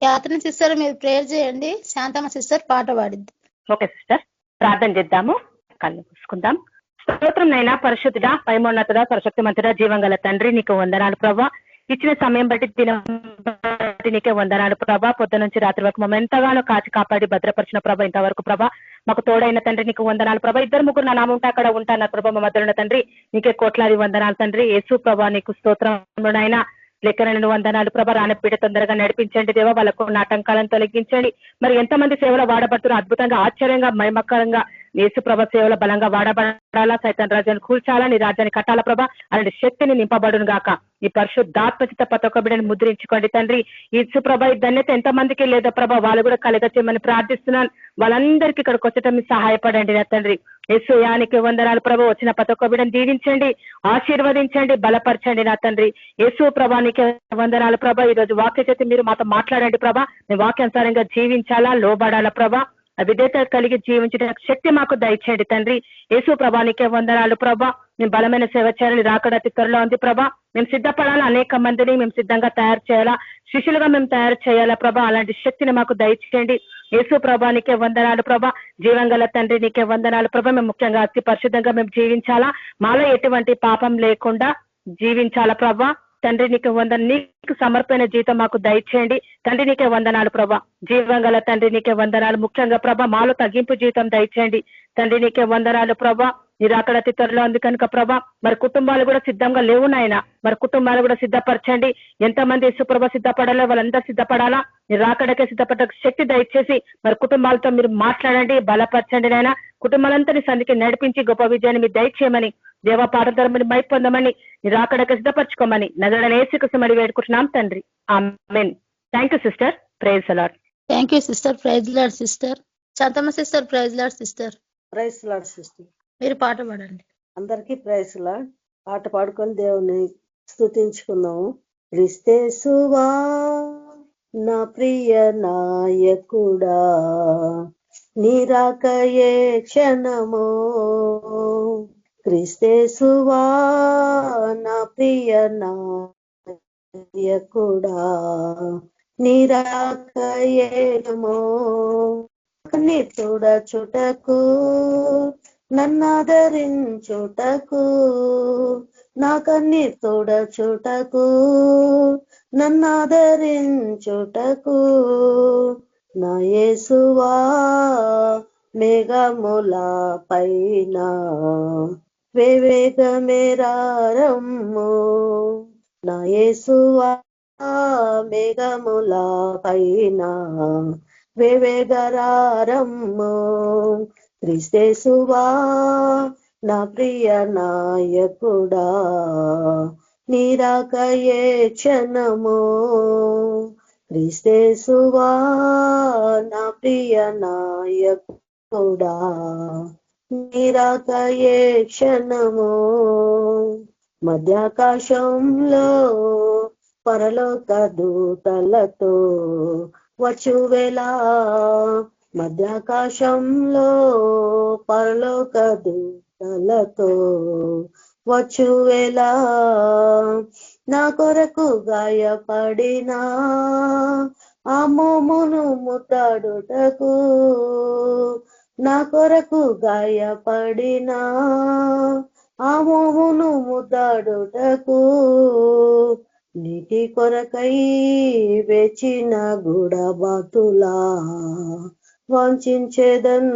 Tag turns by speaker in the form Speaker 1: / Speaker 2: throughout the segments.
Speaker 1: యాత్ర సిస్టర్ మీరు ప్రేయర్ చేయండి, శాంతమ్మ సిస్టర్ పాట పాడిద్ది.
Speaker 2: ఓకే సిస్టర్, ప్రార్థన చేద్దాము. కళ్ళు పూసుకుందాం. స్తోత్రం నైనా పరిశుద్ధుడా, పైమోన్నతుడా, సరశక్తి మంతుడా, జీవంగల తండ్రి, నీకు వందనాలు ప్రభా. ఇచ్చిన సమయం బట్టి దినం బట్టి నీకే వందనాలు ప్రభా. పొద్దు నుంచి రాత్రి వరకు మమ్మల్ని ఎంతగానో కాచి కాపాడి భద్రపరిచిన ప్రభా. ఇంతవరకు ప్రభా మాకు తోడైన తండ్రి నీకు వందనాలు ప్రభా. 2-3 నా నామంటే అక్కడ ఉంటాను ప్రభా. మా మధ్యలో ఉన్న తండ్రి నీకే కోట్లాది వందనాలు తండ్రి. యేసు ప్రభా నీకు స్తోత్రంలోనైనా లెక్కనైన వందనాలు ప్రభా. రానపీడ తొందరగా నడిపించండి దేవా, వాళ్ళకు ఆటంకాలను తొలగించండి. మరి ఎంతమంది సేవలో వాడబడుతున్నారు అద్భుతంగా, ఆశ్చర్యంగా, మహిమకరంగా యేసు ప్రభ సేవల బలంగా వాడబడాలా, సైతాన్ రాజ్యాన్ని కూల్చాలా, నీ రాజ్యాన్ని కట్టాలా ప్రభా. అలాంటి శక్తిని నింపబడును గాక. ఈ పరిశుద్ధాత్మచిత ప్రతి ఒక్క బిడ్డని ముద్రించుకోండి తండ్రి. యేసు ప్రభ ఈ ధన్యత ఎంతమందికి లేదా ప్రభా, వాళ్ళు కూడా కలగచేయమని ప్రార్థిస్తున్నాను. వాళ్ళందరికీ ఇక్కడికి వచ్చటం సహాయపడండి నా తండ్రి. యేసు యానికి వందనాలు ప్రభా. వచ్చిన ప్రతి ఒక్క బిడ్డని దీవించండి, ఆశీర్వదించండి, బలపరచండి నా తండ్రి. యేసు ప్రభానికి వందనాలు ప్రభా. ఈ రోజు వాక్య చేతి మీరు మాతో మాట్లాడండి ప్రభా. మీ వాక్యానుసారంగా జీవించాలా, లోబడాలా ప్రభా. విధేయత కలిగి జీవించడానికి శక్తి మాకు దయచేయండి తండ్రి. యేసు ప్రభానికే వందనాలు ప్రభా. మేము బలమైన సేవ చేయాలని రాకడ అతి త్వరలో ఉంది ప్రభా. మేము సిద్ధపడాలా, అనేక మందిని మేము సిద్ధంగా తయారు చేయాలా, శిష్యులుగా మేము తయారు చేయాలా ప్రభా. అలాంటి శక్తిని మాకు దయచేయండి. యేసు ప్రభానికే వందనాలు ప్రభా. జీవంగల తండ్రి నీకే వందనాలు ప్రభా. మేము ముఖ్యంగా అతి పరిశుద్ధంగా మేము జీవించాలా, మాలో ఎటువంటి పాపం లేకుండా జీవించాలా ప్రభా. తండ్రి నీకు నీకు సమర్పణ జీవితం మాకు దయచేయండి తండ్రి. నీకే వందనాలు ప్రభా. జీవంగల తండ్రి నీకే వందనాలు. ముఖ్యంగా ప్రభా మాలో తగ్గింపు జీవితం దయచేయండి తండ్రి. నీకే వందనాలు ప్రభా. మీరు అక్కడ అతి త్వరలో ఉంది కనుక ప్రభా. మరి కుటుంబాలు కూడా సిద్ధంగా లేవు నాయన, మరి కుటుంబాలు కూడా సిద్ధపరచండి. ఎంతమంది యేసుప్రభ సిద్ధపడాలో వాళ్ళందరూ సిద్ధపడాలా. మీరు అక్కడికే సిద్ధపడ్డ శక్తి దయచేసి మరి కుటుంబాలతో మీరు మాట్లాడండి, బలపరచండి నాయన. కుటుంబాలంతా సంధికి నడిపించి గొప్ప విజయాన్ని మీరు దయచేయమని, దేవా పాఠధర్మని మై పొందమని, మీరు అక్కడికి సిద్ధపరచుకోమని నజరేయుడైన యేసుక్రీస్తుని వేడుకుంటున్నాం తండ్రి. ఆమేన్. Thank you sister. Praise the Lord.
Speaker 1: Thank you sister. Praise the Lord sister. Santhamma sister praise the Lord sister.
Speaker 3: Praise the Lord sister.
Speaker 1: మీరు పాట పాడండి.
Speaker 3: అందరికీ ప్రైజ్ ది లార్డ్. పాట పాడుకొని దేవుని స్తుతించుకున్నాము. క్రీస్తేసువా నా ప్రియ నాయకుడా, నీరాకయే క్షణమో. క్రీస్తేసువా నా ప్రియ నాయకుడా, నీరాకయేమో. నీ చూడచుటకు నన్నాదరించుటకు, నా కన్ని చూడచుటకు నన్నాదరించుటకు, నా యేసువా మేఘముల పైన వేవేగమేరారమ్ము. నా యేసువా మేఘముల పైన వేవేగరారమ్ము. క్రీస్తేసువా నా ప్రియ నాయకుడా, నీరాకయే క్షణము. క్రీస్తేసువా నా ప్రియ నాయకుడా, నీరాకయే క్షణము. మధ్యాకాశంలో పరలోక దూతలతో వచ్చువేళ, మధ్యాకాశంలో పరలోక దూతలతో వచ్చువేళ, నా కొరకు గాయపడినా ఆ మోమును ముద్దాడుటకు, నా కొరకు గాయపడినా ఆ మోమును ముద్దాడుటకు, నీటి కొరకై వేచిన గుడబాతులా వాంఛించేదన్.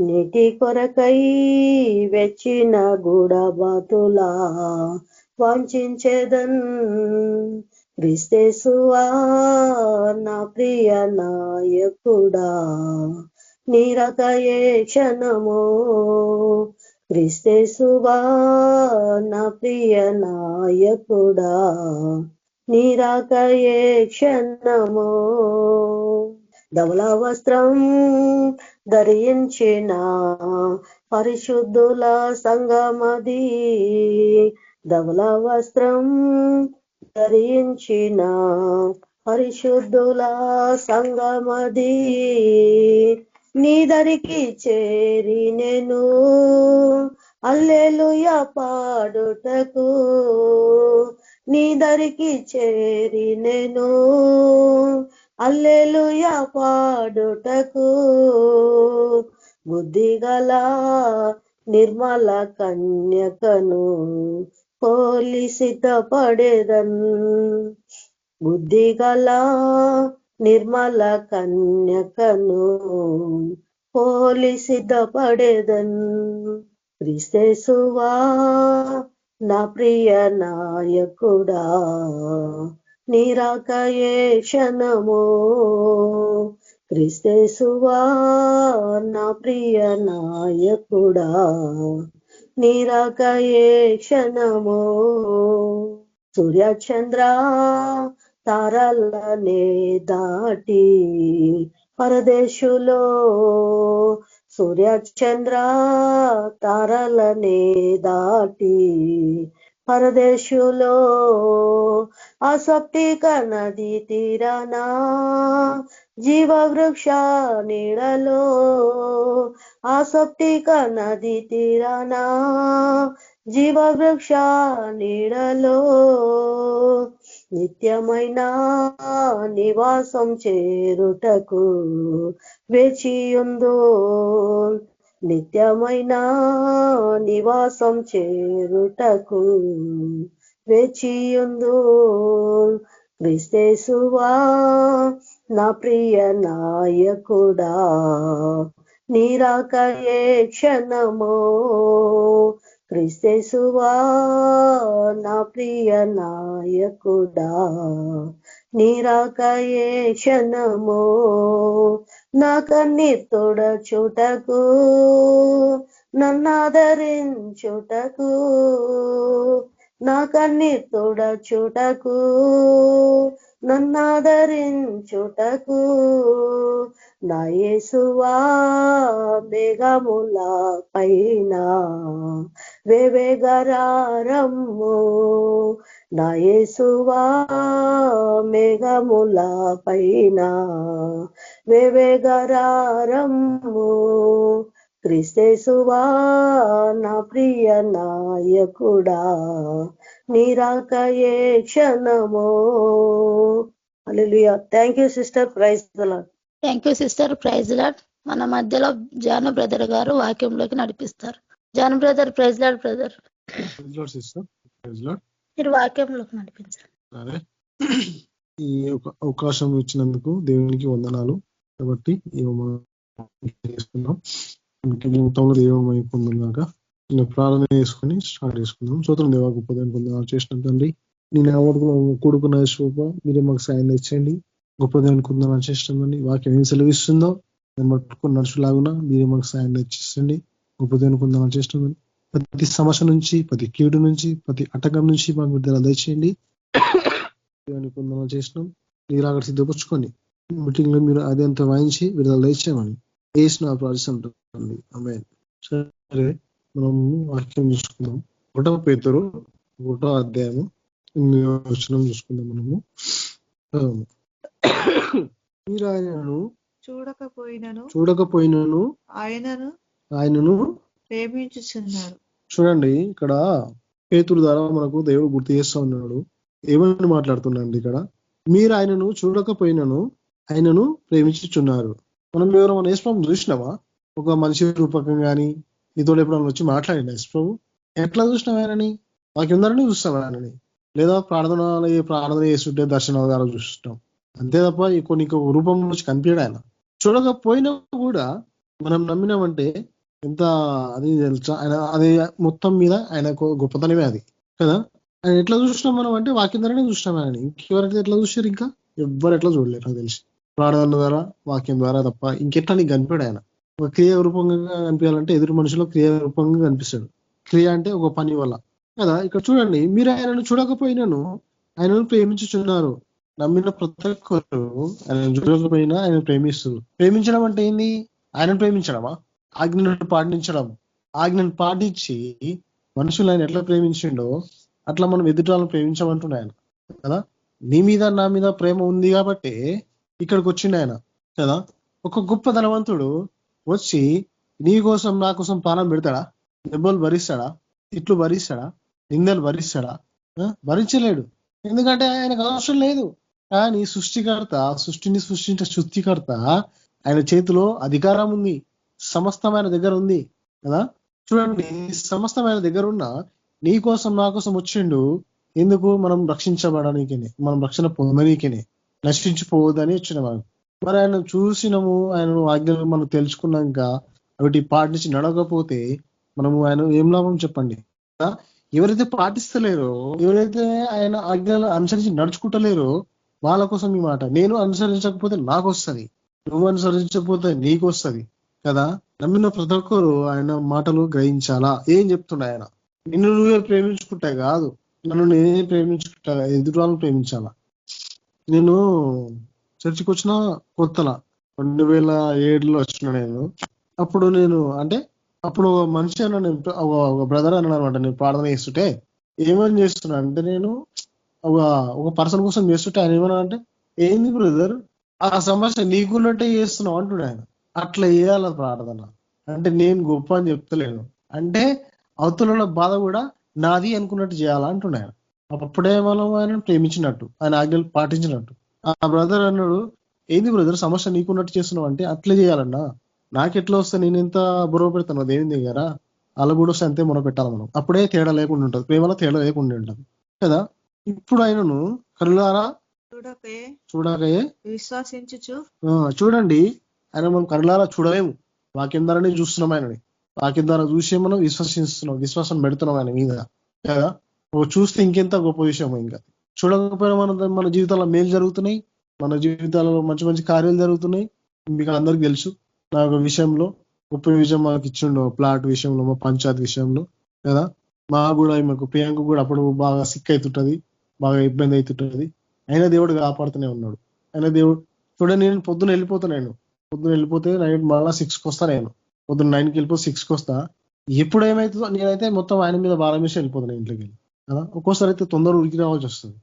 Speaker 3: నీటి కొరకై వెచ్చిన గుడబాతులా వాంఛించేదన్. క్రీస్తేసువా నా ప్రియ నాయకుడా, నీరాకయే క్షణము. క్రీస్తేసువా నా ప్రియ నాయకుడా, నీరాకయే క్షణము. ధవళ వస్త్రం ధరించిన పరిశుద్ధుల సంగమది, ధవళ వస్త్రం ధరించిన పరిశుద్ధుల సంగమది, నీ దరికి చేరి నేను హల్లెలూయా పాడుటకు, నీ దరికి చేరి నేను హల్లెలూయా పాడుటకు బుద్ధిగల నిర్మల కన్యకను పోలి సిద్ధపడేదన్ బుద్ధిగల నిర్మల కన్యకను పోలి సిద్ధపడేదన్ క్రీస్తేసువా నా ప్రియ నాయకుడా నీరాకయే క్షణము క్రీస్తేసువా నా ప్రియ నాయకుడా నీరాకయే క్షణము సూర్యచంద్ర తారలనే దాటి పరదేశులో సూర్యచంద్ర తారలనే దాటి పరదేశులో ఆసక్తిక నది తీరనా జీవవృక్ష నీడలో ఆసక్తిక నది తీరనా జీవవృక్ష నీడలో నిత్యమైన నివాసం చేరుటకు వేచియుందో నిత్యమైన నివాసం చేరుటకు వేచియుందో క్రీస్తేసువా నా ప్రియ నాయకుడా నీరాకయే క్షణము క్రీస్తేసువా నా ప్రియ నాయకుడా నీరాకయే క్షణము నా కన్నీర్తోడ చూటకు నన్నాదరించుటకు నా కన్నీర్తోడ చూటకు నన్నాదరించుటకు నా యేసువా మేఘముల పైన వేవేగరారమ్ము నా యేసువా మేఘముల పైన వేవేగరారమ్ము క్రీస్తేసువా నా ప్రియ నాయకుడా నీరాకయే క్షణము హల్లెలూయా. Thank you sister. Praise the Lord.
Speaker 1: Thank you sister. Praise Lord. మన మధ్యలో జాను బ్రదర్ గారు వాక్యంలోకి నడిపిస్తారు. Janu brother, praise Lord brother. మీరు వాక్యంలోకి నడిపించారు.
Speaker 4: సరే, ఈ అవకాశం ఇచ్చినందుకు దేవునికి వందనాలు. కాబట్టి చేసుకున్నాం మొత్తంలో దేవమై పొందుగాక. నేను ప్రార్థన చేసుకుని స్టార్ట్ చేసుకుందాం. స్తోత్రం దేవా, గొప్ప దేవుని పొందనాలు చేసిన తండ్రి, నేను కూడుకున్న శోభ మీరే మాకు సాయం తెచ్చండి. గొప్ప దేవుని పొందనాలు చేస్తుందండి. వాక్యం ఏం సెలవిస్తుందో నేను పట్టుకుని నడుచులాగునా మీరే మాకు సాయం తెచ్చిస్తండి. గొప్ప దేవుని పొందనాలు చేస్తుందండి. ప్రతి సమస్య నుంచి, ప్రతి కీడు నుంచి, ప్రతి అటకం నుంచి మాకు విడుదల దయచేయండి. దేవుని పొందనాలు చేసినాం. మీరు అక్కడ సిద్ధపరచుకొని మీటింగ్ లో మీరు అదంతా వాయించి విడుదల దయచేయమని వేసిన ప్రార్థిస్తుంటుంది. ఆమేన్. సరే, మనము వాక్యం చూసుకుందాం. 1 పేతురు 1వ అధ్యాయము 8వ వచనం చూసుకుందాం. మనము మీరు ఆయనను చూడకపోయినను ఆయనను
Speaker 5: ప్రేమించుచున్నారు.
Speaker 4: చూడండి, ఇక్కడ పేతురు ద్వారా మనకు దేవుడు గుర్తు చేస్తూ ఉన్నాడు. ఏమని మాట్లాడుతున్నాడు ఇక్కడ? మీరు ఆయనను చూడకపోయినను ఆయనను ప్రేమించుచున్నారు. మనం ఎవరైనా యేసుప్రభుని చూసినావా? ఒక మనిషి రూపకం కానీ నీతో ఎప్పుడైనా వచ్చి మాట్లాడినా యేసుప్రభు? ఎట్లా చూసినాం ఆయనని? వాక్యందరని చూస్తాం ఆయనని, లేదా ప్రార్థన చేస్తుంటే దర్శనాల ద్వారా చూస్తాం అంతే తప్ప కొన్ని రూపం నుంచి కనిపించడు ఆయన. చూడకపోయినా కూడా మనం నమ్మినామంటే ఎంత అది తెలుసా? ఆయన అది మొత్తం మీద ఆయన గొప్పతనమే అది కదా. ఆయన ఎట్లా చూసినాం మనం అంటే వాక్యం ద్వారానే చూసినాం ఆయనని. ఇంకెవరైతే ఎట్లా చూసారు? ఇంకా ఎవ్వరు ఎట్లా చూడలేరు నాకు తెలిసి. ప్రార్థన ద్వారా, వాక్యం ద్వారా తప్ప ఇంకెట్లా నీకు కనిపాడు ఆయన. ఒక క్రియ రూపంగా కనిపించాలంటే ఎదురు మనుషులో క్రియ రూపంగా కనిపిస్తాడు. క్రియ అంటే ఒక పని వల్ల కదా. ఇక్కడ చూడండి, మీరు ఆయనను చూడకపోయినాను ఆయనను ప్రేమించుచున్నారు. నమ్మిన ప్రతి ఒక్కరు ఆయన చూడకపోయినా ఆయన ప్రేమిస్తారు. ప్రేమించడం అంటే ఏంది? ఆయనను ప్రేమించడమా? ఆజ్ఞను పాటించడం. ఆజ్ఞను పాటించి మనుషులు ఆయన ఎట్లా ప్రేమించిండో అట్లా మనం ఎదుటి వాళ్ళని ప్రేమించమంటున్నా ఆయన కదా. నీ మీద నా మీద ప్రేమ ఉంది కాబట్టి ఇక్కడికి వచ్చిండు ఆయన కదా. ఒక గొప్ప ధనవంతుడు వచ్చి నీ కోసం నా కోసం ప్రాణం పెడతాడా? దెబ్బలు భరిస్తాడా? తిట్లు భరిస్తాడా? నిందలు భరిస్తాడా? భరించలేడు. ఎందుకంటే ఆయనకు అవసరం లేదు. కానీ సృష్టికర్త, సృష్టిని సృష్టించే సృష్టికర్త ఆయన చేతిలో అధికారం ఉంది, సమస్తం ఆయన దగ్గర ఉంది కదా. చూడండి, సమస్తం ఆయన దగ్గర ఉన్న నీ కోసం నా కోసం వచ్చిండు. ఎందుకు? మనం రక్షించబడడానికినే, మనం రక్షణ పొందనీకినే, నశించిపోవద్దని వచ్చిన మనం. మరి ఆయన చూసినాము, ఆయన ఆజ్ఞలు మనం తెలుసుకున్నాక వాటి పాటించి నడవకపోతే మనము ఆయన ఏం లాభం చెప్పండి. ఎవరైతే పాటిస్తలేరో, ఎవరైతే ఆయన ఆజ్ఞలు అనుసరించి నడుచుకుంటలేరో వాళ్ళ కోసం ఈ మాట. నేను అనుసరించకపోతే నాకు వస్తుంది, నువ్వు అనుసరించకపోతే నీకు వస్తుంది కదా. నమ్మిన ప్రతి ఒక్కరు ఆయన మాటలు గ్రహించాలా. ఏం చెప్తున్నా ఆయన? నిన్ను నువ్వే ప్రేమించుకుంటా కాదు, నన్ను నేనే ప్రేమించుకుంటా, ఎదుటి వాళ్ళని ప్రేమించాలా. నేను చర్చికి వచ్చిన కొత్తల 2007లో వచ్చిన నేను. అప్పుడు నేను అప్పుడు మనిషి అన్న, నేను ఒక బ్రదర్ అన్నాను అనమాట. నేను ప్రార్థన చేస్తుంటే ఏమని చేస్తున్నా అంటే, నేను ఒక పర్సన్ కోసం చేస్తుంటే ఆయన ఏమన్నా అంటే, ఏంది బ్రదర్ ఆ సమస్య నీకున్నట్టే చేస్తున్నావు అంటున్నా ఆయన. అట్లా చేయాల ప్రార్థన అంటే. నేను గొప్ప అని చెప్తలేను అంటే, అవతల బాధ కూడా నాది అనుకున్నట్టు చేయాలా అంటున్నా ఆయన. అప్పుడే మనం ఆయన ప్రేమించినట్టు, ఆయన ఆజ్ఞలు పాటించినట్టు. ఆ బ్రదర్ అన్నాడు, ఏంది బ్రదర్ సమస్య నీకున్నట్టు చేస్తున్నావు అంటే, అట్లే చేయాలన్నా. నాకెట్లా వస్తే నేను ఎంత బుర్ర పెడతాను దేవుని దగ్గర, అలా కూడా వస్తే అంతే మొర పెట్టాలి మనం. అప్పుడే తేడా లేకుండా ఉంటుంది, ప్రేమలో తేడా లేకుండా ఉంటుంది కదా. ఇప్పుడు ఆయనను కరులారా చూడకయే
Speaker 5: విశ్వాసించుచు.
Speaker 4: చూడండి, ఆయన మనం కరులారా చూడలేము, వాక్యం ద్వారానే చూస్తున్నాం ఆయనని. వాక్యం ద్వారా చూసే మనం విశ్వసిస్తున్నాం, విశ్వాసం పెడుతున్నాం ఆయన మీద కదా. చూస్తే ఇంకెంత గొప్ప విషయం. ఇంకా చూడకపోయినా మన జీవితాల్లో మేలు జరుగుతున్నాయి, మన జీవితాలలో మంచి మంచి కార్యాలు జరుగుతున్నాయి. మీకు అందరికి తెలుసు, నా విషయంలో గొప్ప విషయం మాకు ఇచ్చిండు, ప్లాట్ విషయంలో, మా పంచాయత్ విషయంలో కదా. మా కూడా మాకు ప్రియాంక కూడా అప్పుడు బాగా సిక్ అవుతుంటది, బాగా ఇబ్బంది అవుతుంటది. అయినా దేవుడు కాపాడుతూనే ఉన్నాడు. అయినా దేవుడు చూడండి, నేను పొద్దున వెళ్ళిపోతే నైట్ మళ్ళా 6కి వస్తా. నేను పొద్దున్న 9కి వెళ్ళిపోతే 6కి వస్తా. ఎప్పుడు ఏమవుతుందో నేనైతే మొత్తం ఆయన మీద భారం వేసి వెళ్ళిపోతాను ఇంట్లోకి వెళ్ళి కదా. ఒక్కోసారి అయితే తొందర ఉరికి రావాల్సి వస్తుంది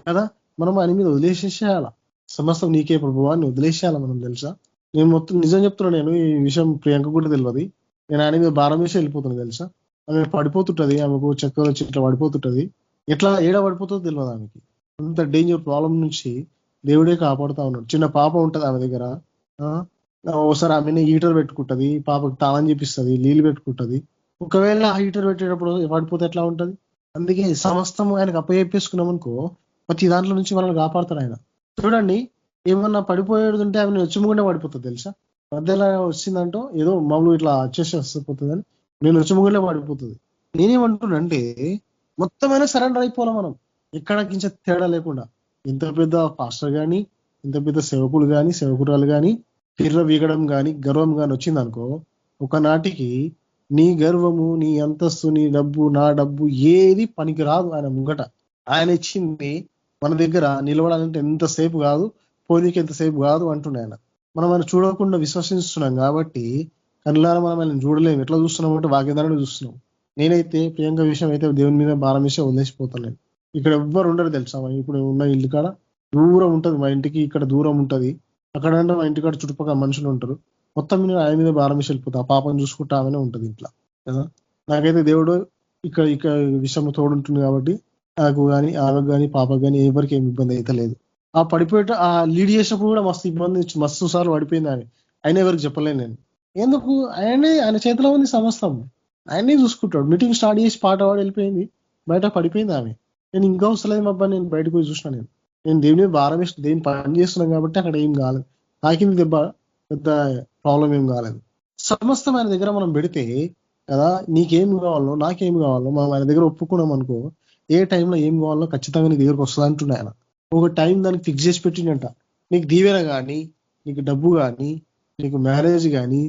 Speaker 4: కదా. మనం ఆయన మీద వదిలేసేసేయాల, సమస్తం నీకే ప్రభువాన్ని వదిలేసేయాల మనం, తెలుసా. నేను మొత్తం నిజం చెప్తున్నా, నేను ఈ విషయం ప్రియాంక కూడా తెలియదు. నేను ఆయన మీద భారం వేసి వెళ్ళిపోతున్నాను తెలుసా. ఆమె పడిపోతుంటది, ఆమెకు చక్కెర వచ్చి ఇట్లా పడిపోతుంటది, ఎట్లా ఏడ పడిపోతుందో తెలియదు ఆమెకి. అంత డేంజర్ ప్రాబ్లం నుంచి దేవుడే కాపాడుతా ఉన్నాడు. చిన్న పాప ఉంటది ఆమె దగ్గర, ఒకసారి ఆమెని హీటర్ పెట్టుకుంటది, పాపకి తాళం చేపిస్తుంది, నీళ్ళు పెట్టుకుంటది. ఒకవేళ ఆ హీటర్ పెట్టేటప్పుడు పడిపోతే ఎట్లా ఉంటది. అందుకే సమస్తం ఆయనకు అప్పచెప్పేసుకున్నాం అనుకో, ప్రతి దాంట్లో నుంచి మనల్ని కాపాడతాడు ఆయన. చూడండి, ఏమన్నా పడిపోయేది ఉంటే ఆమె వచ్చుముకుండా పడిపోతుంది తెలుసా. మధ్యలో వచ్చిందంటో ఏదో మామూలు ఇట్లా వచ్చేసి వస్తుందని, నేను వచ్చుముకుండా పడిపోతుంది. నేనేమంటున్నానంటే, మొత్తమైనా సరెండర్ అయిపోవాలి మనం, ఎక్కడికించ తేడా లేకుండా. ఇంత పెద్ద పాస్టర్ గాని, ఇంత పెద్ద సేవకులు గాని, సేవకురాలు గాని తిర్ర వీగడం గాని, గర్వం గాని వచ్చిందనుకో, ఒకనాటికి నీ గర్వము, నీ అంతస్తు, నీ డబ్బు, నా డబ్బు ఏది పనికి రాదు ఆయన ముంగట. ఆయన ఇచ్చింది మన దగ్గర నిలవడాలంటే ఎంతసేపు కాదు, పోనీకి ఎంతసేపు కాదు అంటున్నాయి ఆయన. మనం ఆయన చూడకుండా విశ్వసిస్తున్నాం కాబట్టి కళ్ళారా మనం ఆయన చూడలేము. ఎట్లా చూస్తున్నాం అంటే వాక్యదారుడు చూస్తున్నాం. నేనైతే ప్రియాంక విషయం అయితే దేవుని మీద భారం విషయం వదిలేసిపోతాను. ఇక్కడ ఎవ్వరు ఉండరు తెలుసా. ఇప్పుడు ఉన్న ఇల్లు కాడ దూరం ఉంటది, మా ఇంటికి ఇక్కడ దూరం ఉంటది. అక్కడ అంటే మా ఇంటికాడ చుట్టుపక్కల మనుషులు ఉంటారు. మొత్తం మీద ఆయన మీద భారం వేసి వెళ్ళిపోతా. ఆ పాపను చూసుకుంటా ఆమెనే ఉంటుంది ఇంట్లో కదా. నాకైతే దేవుడు ఇక్కడ విషయం తోడుంటుంది కాబట్టి నాకు కానీ, ఆమెకు కానీ, పాపకు కానీ ఎవరికి ఏమి ఇబ్బంది అయితే లేదు. ఆ పడిపోయేట ఆ లీడ్ చేసినప్పుడు కూడా మస్తు ఇబ్బంది, మస్తు సార్లు పడిపోయింది ఆమె. అయినా ఎవరికి చెప్పలేను నేను. ఎందుకు? ఆయన చేతిలో ఉంది సమస్తం, ఆయనే చూసుకుంటాడు. మీటింగ్ స్టార్ట్ చేసి పాట పాడి వెళ్ళిపోయింది, బయట పడిపోయింది ఆమె. నేను ఇంకా వస్తలేదు మా అబ్బాయి, నేను బయటకు పోయి చూసినా. నేను దేవుని భారం వేసి దేవుని పని చేస్తున్నాను కాబట్టి అక్కడ ఏం కాలేదు. తాకింది దెబ్బ, పెద్ద ప్రాబ్లం ఏం కాలేదు. సమస్తం ఆయన దగ్గర మనం పెడితే కదా, నీకేం కావాలో నాకేం కావాలో మనం ఆయన దగ్గర ఒప్పుకున్నాం అనుకో, ఏ టైంలో ఏం కావాలో ఖచ్చితంగా నీ దగ్గరకు వస్తుంది అంటున్నా ఆయన. ఒక టైం దానికి ఫిక్స్ చేసి పెట్టిండంట. నీకు దీవెన కానీ, నీకు డబ్బు కానీ, నీకు మ్యారేజ్ కానీ,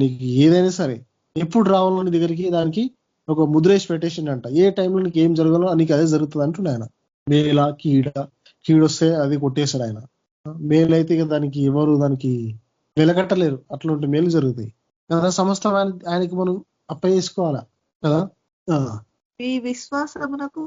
Speaker 4: నీకు ఏదైనా సరే ఎప్పుడు రావాలో నీ దగ్గరికి దానికి ఒక ముద్రేసి పెట్టేసిండంట. ఏ టైంలో నీకు ఏం జరగాలో నీకు అదే జరుగుతుంది అంటున్నా ఆయన. మేల కీడొస్తే అది కొట్టేశాడు ఆయన. మేలైతే ఇక దానికి ఎవరు దానికి వెలకట్టలేరు, అట్లాంటి మేలు జరుగుతాయి కదా. సమస్తం ఆయనకి మనం అప్పచేసుకోవాలా కదా.
Speaker 5: ఈ విశ్వాసమునకు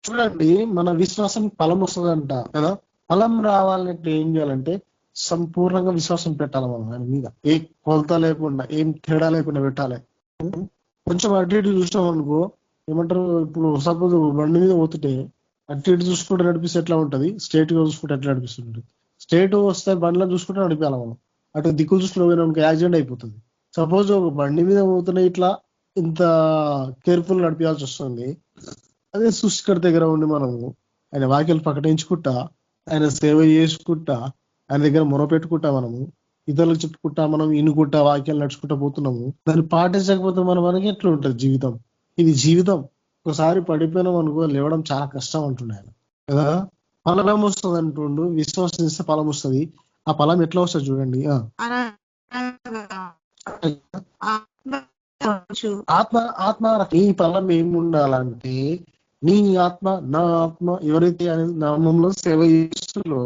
Speaker 4: చూడండి, మన విశ్వాసం ఫలం వస్తుందంట కదా. ఫలం రావాలంటే ఏం చేయాలంటే సంపూర్ణంగా విశ్వాసం పెట్టాలి మనం ఆయన మీద. ఏ కొలత లేకుండా, ఏం తేడా లేకుండా పెట్టాలి. కొంచెం అటు ఇటు చూసినాం అనుకో, ఏమంటారు, ఇప్పుడు సపోజ్ బండి మీద పోతుంటే అటు ఇటు చూసుకుంటే నడిపిస్తే ఎట్లా ఉంటుంది, స్ట్రేట్ గా చూసుకుంటే ఎట్లా నడిపిస్తుంటుంది. స్ట్రేట్ వస్తే బండ్లను చూసుకుంటే నడిపాలి మనం, అటు దిక్కులు చూసుకుంటే పోయినా యాక్సిడెంట్ అయిపోతుంది. సపోజ్ ఒక బండి మీద పోతున్నా ఇట్లా ఇంత కేర్ఫుల్ నడిపించాల్సి వస్తుంది. అదే సృష్టికర్త దగ్గర ఉండి మనము ఆయన వాక్యాలు ప్రకటించుకుంటా, ఆయన సేవ చేసుకుంటా, ఆయన దగ్గర మొరపెట్టుకుంటా, మనము ఇతరులకు చెప్పుకుంటా, మనం ఇనుకుంటా వాక్యాలు నడుచుకుంటా పోతున్నాము. దాన్ని పాటించకపోతే మనకి ఎట్లా ఉంటుంది జీవితం? ఇది జీవితం. ఒకసారి పడిపోయినాం అనుకో లేవడం చాలా కష్టం అంటుండే ఆయన కదా. ఫలం వస్తుంది అంటుండు, విశ్వాసిస్తే ఫలం వస్తుంది. ఆ ఫలం ఎట్లా వస్తుంది చూడండి. ఆత్మ ఆత్మ నీ ఫలం ఏమి ఉండాలంటే, నీ ఆత్మ నా ఆత్మ ఎవరైతే ఆయన నామంలో సేవ చేస్తుందో,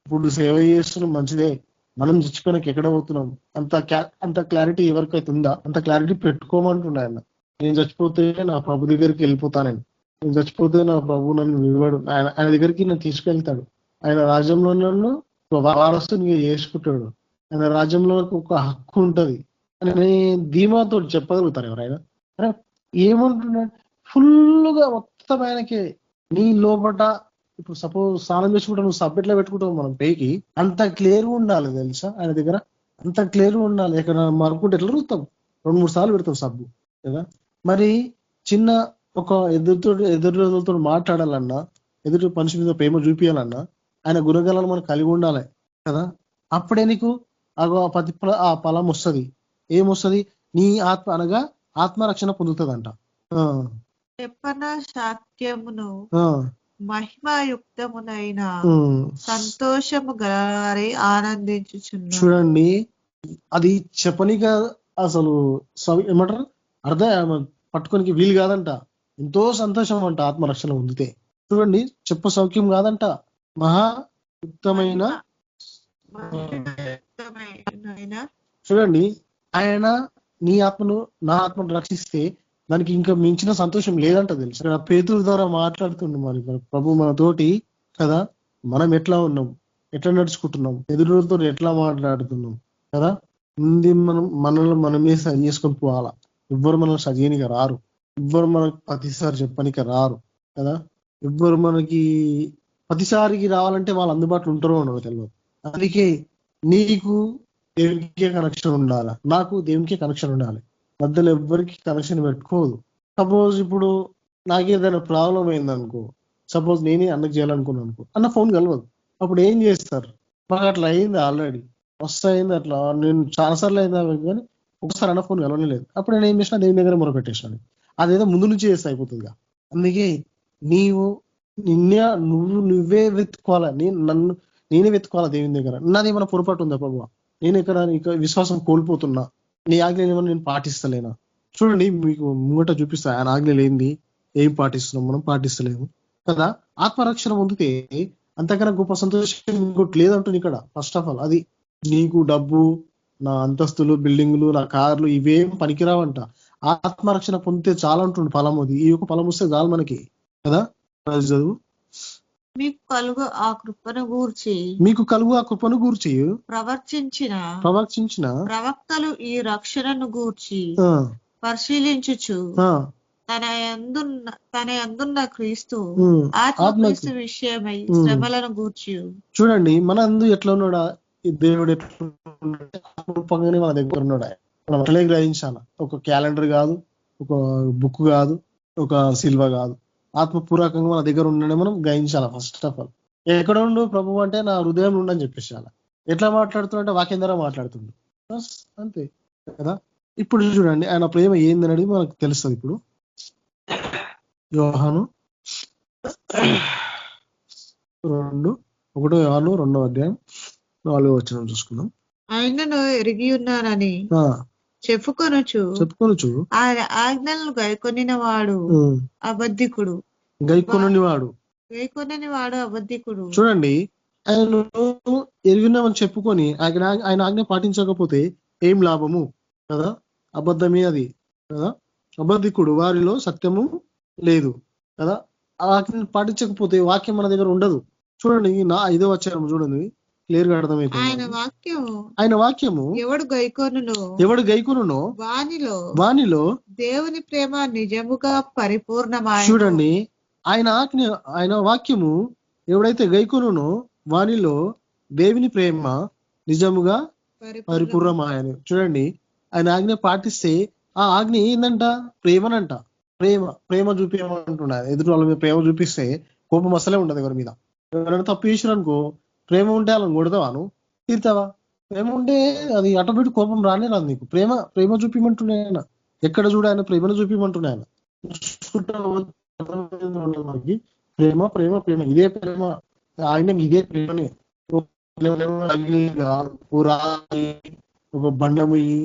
Speaker 4: ఇప్పుడు సేవ చేస్తున్నాం మంచిదే, మనం చచ్చిపోయినాక ఎక్కడ పోతున్నాం అంత క్లారిటీ ఎవరికైతే ఉందా అంత క్లారిటీ పెట్టుకోమంటుండే ఆయన. నేను చచ్చిపోతే నా ప్రభు దగ్గరికి వెళ్ళిపోతానని, నేను చచ్చిపోతే నా ప్రభు నన్ను నిలబడు, ఆయన దగ్గరికి నన్ను తీసుకెళ్తాడు. ఆయన రాజ్యంలో నన్ను వారసునిగా చేసుకుంటాడు. ఆయన రాజ్యంలో ఒక హక్కు ఉంటది అని ధీమాతో చెప్పగలుగుతారు ఎవరైనా. ఏమంటున్నాడు, ఫుల్గా మొత్తం ఆయనకి నీ లోపట. ఇప్పుడు సపోజ్ స్నానం చేసుకుంటా నువ్వు సబ్బు ఎట్లా పెట్టుకుంటావు మనం పైకి, అంత క్లియర్గా ఉండాలి తెలుసా ఆయన దగ్గర, అంత క్లియర్గా ఉండాలి. ఎక్కడ మరుకుంటే ఎట్లా రుతాం, 2-3 సార్లు పెడతాం సబ్బు కదా. మరి చిన్న ఒక ఎదురుతో మాట్లాడాలన్నా, ఎదురు మనిషి మీద ప్రేమ చూపించాలన్నా ఆయన గుణగలను మనం కలిగి ఉండాలి కదా. అప్పుడే నీకు ఆ ఫలం వస్తుంది. ఏమొస్తుంది? నీ ఆత్మ అనగా ఆత్మరక్షణ పొందుతుందంట.
Speaker 5: చెప్పన శాక్యమును మహిమాయుక్తమునైన సంతోషము గలవారి ఆనందించుచున్నారు.
Speaker 4: చూడండి, అది చెప్పనిగా అసలు ఏమంటారు అర్థం పట్టుకోనికి వీలు కాదంట. ఎంతో సంతోషం అంట ఆత్మరక్షణ పొందితే. చూడండి, చెప్ప సౌఖ్యం కాదంట, మహాయుక్తమైన. చూడండి, ఆయన నీ ఆత్మను నా ఆత్మను రక్షిస్తే దానికి ఇంకా మించిన సంతోషం లేదంట తెలుసు. ఇక్కడ పేతురు ద్వారా మాట్లాడుతుండే మరి ప్రభు మనతోటి కదా. మనం ఎట్లా ఉన్నాం, ఎట్లా నడుచుకుంటున్నాం, ఎదురుతో ఎట్లా మాట్లాడుతున్నాం కదా. ముందు మనల్ని మనమే సరి చేసుకొని పోవాలా. ఎవ్వరు మనల్ని సజీనిగా రారు, ఎవ్వరు మనకు ప్రతిసారి చెప్పనిక రారు కదా. ఎవ్వరు మనకి ప్రతిసారికి రావాలంటే వాళ్ళు అందుబాటులో ఉంటారో ఉండవు తెలియదు. అందుకే నీకు దేవునికే కనెక్షన్ ఉండాలి, నాకు దేవునికే కనెక్షన్ ఉండాలి. మధ్యలో ఎవ్వరికి కనెక్షన్ పెట్టుకోదు. సపోజ్ ఇప్పుడు నాకేదైనా ప్రాబ్లం అయిందనుకో, సపోజ్ నేనే అన్నకు చేయాలనుకున్నాను అనుకో, అన్న ఫోన్ కలవదు. అప్పుడు ఏం చేస్తారు? మాకు అట్లా అయింది, ఆల్రెడీ అయింది అట్లా. నేను చాలాసార్లు అయిందా కానీ ఒకసారి అన్న ఫోన్ కలవలేదు. అప్పుడు నేను ఏం చేసినా దేవుని దగ్గర మొరపెట్టేసాను. అదేదో ముందు నుంచి చేస్తే అయిపోతుందిగా. అందుకే నువ్వే వెతుక్కోవాలా, నేనే వెతుక్కోవాలా దేవుని దగ్గర. నాదేమైనా పొరపాటు ఉందా ప్రభు, నేను ఇక్కడ విశ్వాసం కోల్పోతున్నా, నీ ఆజ్ఞలు ఏమన్నా నేను పాటిస్తలేనా? చూడండి, మీకు ముంగట చూపిస్తా ఆయన ఆజ్ఞలు ఏంది, ఏం పాటిస్తున్నాం మనం, పాటిస్తలేము కదా. ఆత్మరక్షణ పొందితే అంతకన్నా గొప్ప సంతోషం ఇంకోటి లేదంటుంది ఇక్కడ. ఫస్ట్ ఆఫ్ ఆల్ అది నీకు డబ్బు, నా అంతస్తులు, బిల్డింగ్లు, నా కార్లు ఇవేం పనికిరావంట. ఆత్మరక్షణ పొందితే చాలా ఉంటుంది ఫలం. అది ఈ యొక్క ఫలం వస్తే చాలు మనకి కదా. చదువు.
Speaker 5: మీకు కలుగు ఆ
Speaker 4: కృపను గూర్చి ప్రవర్తించిన
Speaker 5: ప్రవక్తలు ఈ రక్షణను గూర్చి పరిశీలించుచు తన యందున్న క్రీస్తు ఆత్మక్రీస్తు విషయమై శ్రమలను గూర్చి.
Speaker 4: చూడండి, మన అందు ఎట్లా ఉన్నాడా దేవుడు, ఎట్లా మన దగ్గర ఉన్నాడా మనం అట్లే గ్రహించాల. ఒక క్యాలెండర్ కాదు, ఒక బుక్ కాదు, ఒక సిల్వ కాదు, ఆత్మపూర్వకంగా మన దగ్గర ఉండనే మనం గ్రహించాల. ఫస్ట్ ఆఫ్ ఆల్ ఎక్కడ ఉండు ప్రభు అంటే నా హృదయం ఉండని చెప్పేసాల. ఎట్లా మాట్లాడుతుంటే వాక్యం ద్వారా మాట్లాడుతుండు, అంతే కదా. ఇప్పుడు చూడండి ఆయన ప్రేమ ఏందనేది మనకు తెలుస్తుంది. ఇప్పుడు యోహాను 1:2 చూసుకుందాం.
Speaker 5: ఆయనను ఎరిగి ఉన్నానని చెప్పుకొనుచు ఆయన ఆజ్ఞలను గైకొనిన వాడు అబద్ధికుడు. అబద్ధికుడు.
Speaker 4: చూడండి, ఆయన ఎరిగినామని చెప్పుకొని ఆయన ఆజ్ఞ పాటించకపోతే ఏం లాభము కదా. అబద్ధమే అది కదా. అబద్ధికుడు, వారిలో సత్యము లేదు కదా. ఆజ్ఞ పాటించకపోతే వాక్యం మన దగ్గర ఉండదు. చూడండి, నా 5వ అధ్యాయం చూడండి, క్లియర్ గా అర్థమవుతుంది. ఆయన వాక్యము ఎవడు గైకొనునో వానిలో
Speaker 5: దేవుని ప్రేమ నిజముగా పరిపూర్ణమాయెను.
Speaker 4: చూడండి, ఆయన వాక్యము ఎవడైతే గైకొనునో వానిలో దేవుని ప్రేమ నిజముగా పరిపూర్ణమాయను. చూడండి, ఆయన ఆజ్ఞ పాటిస్తే ఆ ఆజ్ఞ ఏందంట? ప్రేమనంట. ప్రేమ చూపించమంటున్నారు. ఎదుటి వాళ్ళ మీద ప్రేమ చూపిస్తే కోపం అసలే ఉండదు ఎవరి మీద. ఎవరైనా తప్పు చేసిరు అనుకో, ప్రేమ ఉంటే వాళ్ళని కొడతావాను, తీరుతావా? ప్రేమ ఉంటే అది ఆటోమేటిక్ కోపం రానే రాదు నీకు. ప్రేమ చూపిమంటున్నాయి ఆయన. ఎక్కడ చూడ ఆయన ప్రేమను చూపిమంటున్నాయి ఆయన. ప్రేమ ప్రేమ ప్రేమ ఇదే ప్రేమ, ఆయన ఇదే ప్రేమని. ఒక బండముయి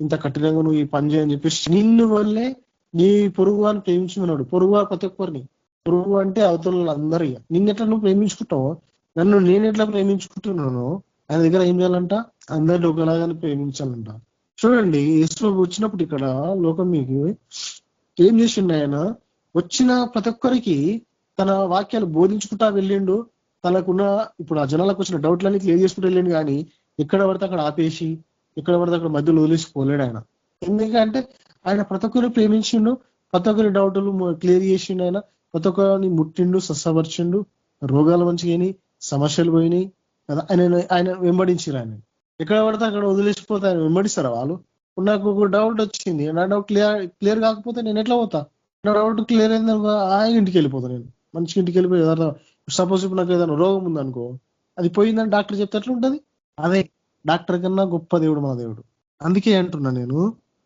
Speaker 4: ఇంత కఠినంగా నువ్వు ఈ పని చేయని చెప్పేసి నిన్ను వల్లే నీ పొరుగు వారిని ప్రేమించుకున్నాడు. పొరుగు వారు ప్రతి ఒక్కరిని, పొరుగు అంటే అవతల అందరూ. నిన్నెట్లా నువ్వు ప్రేమించుకుంటావో నన్ను నేను ఎట్లా ప్రేమించుకుంటున్నానో ఆయన దగ్గర ఏం చేయాలంట? అందరిని ఒకలాగానే ప్రేమించాలంట. చూడండి, యేసు వచ్చినప్పుడు ఇక్కడ లోకం మీకు ఏం చేసిండు? ఆయన వచ్చిన ప్రతి ఒక్కరికి తన వాక్యాలు బోధించుకుంటా వెళ్ళిండు. తనకున్న ఇప్పుడు ఆ జనాలకు వచ్చిన డౌట్లన్నీ క్లియర్ చేసుకుంటూ వెళ్ళిండు. కానీ ఎక్కడ పడితే అక్కడ ఆపేసి, ఎక్కడ పడితే అక్కడ మధ్యలో వదిలేసిపోలేడు ఆయన. ఎందుకంటే ఆయన ప్రతి ఒక్కరిని ప్రేమించిండు, ప్రతి ఒక్కరి డౌట్లు క్లియర్ చేసిండు. ఆయన ప్రతి ఒక్కరిని ముట్టిండు, స్వస్థపరిచిండు, రోగాలు మంచిగా సమస్యలు పోయినాయి కదా. ఆయన వెంబడించారు. ఆయన ఎక్కడ పడితే అక్కడ వదిలేసిపోతే ఆయన వెంబడిస్తారా వాళ్ళు? నాకు ఒక డౌట్ వచ్చింది, నా డౌట్ క్లియర్ కాకపోతే నేను ఎట్లా పోతా? నా డౌట్ క్లియర్ అయింది ఆయన ఇంటికి వెళ్ళిపోతాను. నేను మంచిగా ఇంటికి వెళ్ళిపోయి సపోజ్ ఇప్పుడు నాకు ఏదైనా రోగం ఉందనుకో, అది పోయిందని డాక్టర్ చెప్తే ఎట్లా ఉంటుంది? అదే డాక్టర్ కన్నా గొప్ప దేవుడు మన దేవుడు. అందుకే అంటున్నా నేను,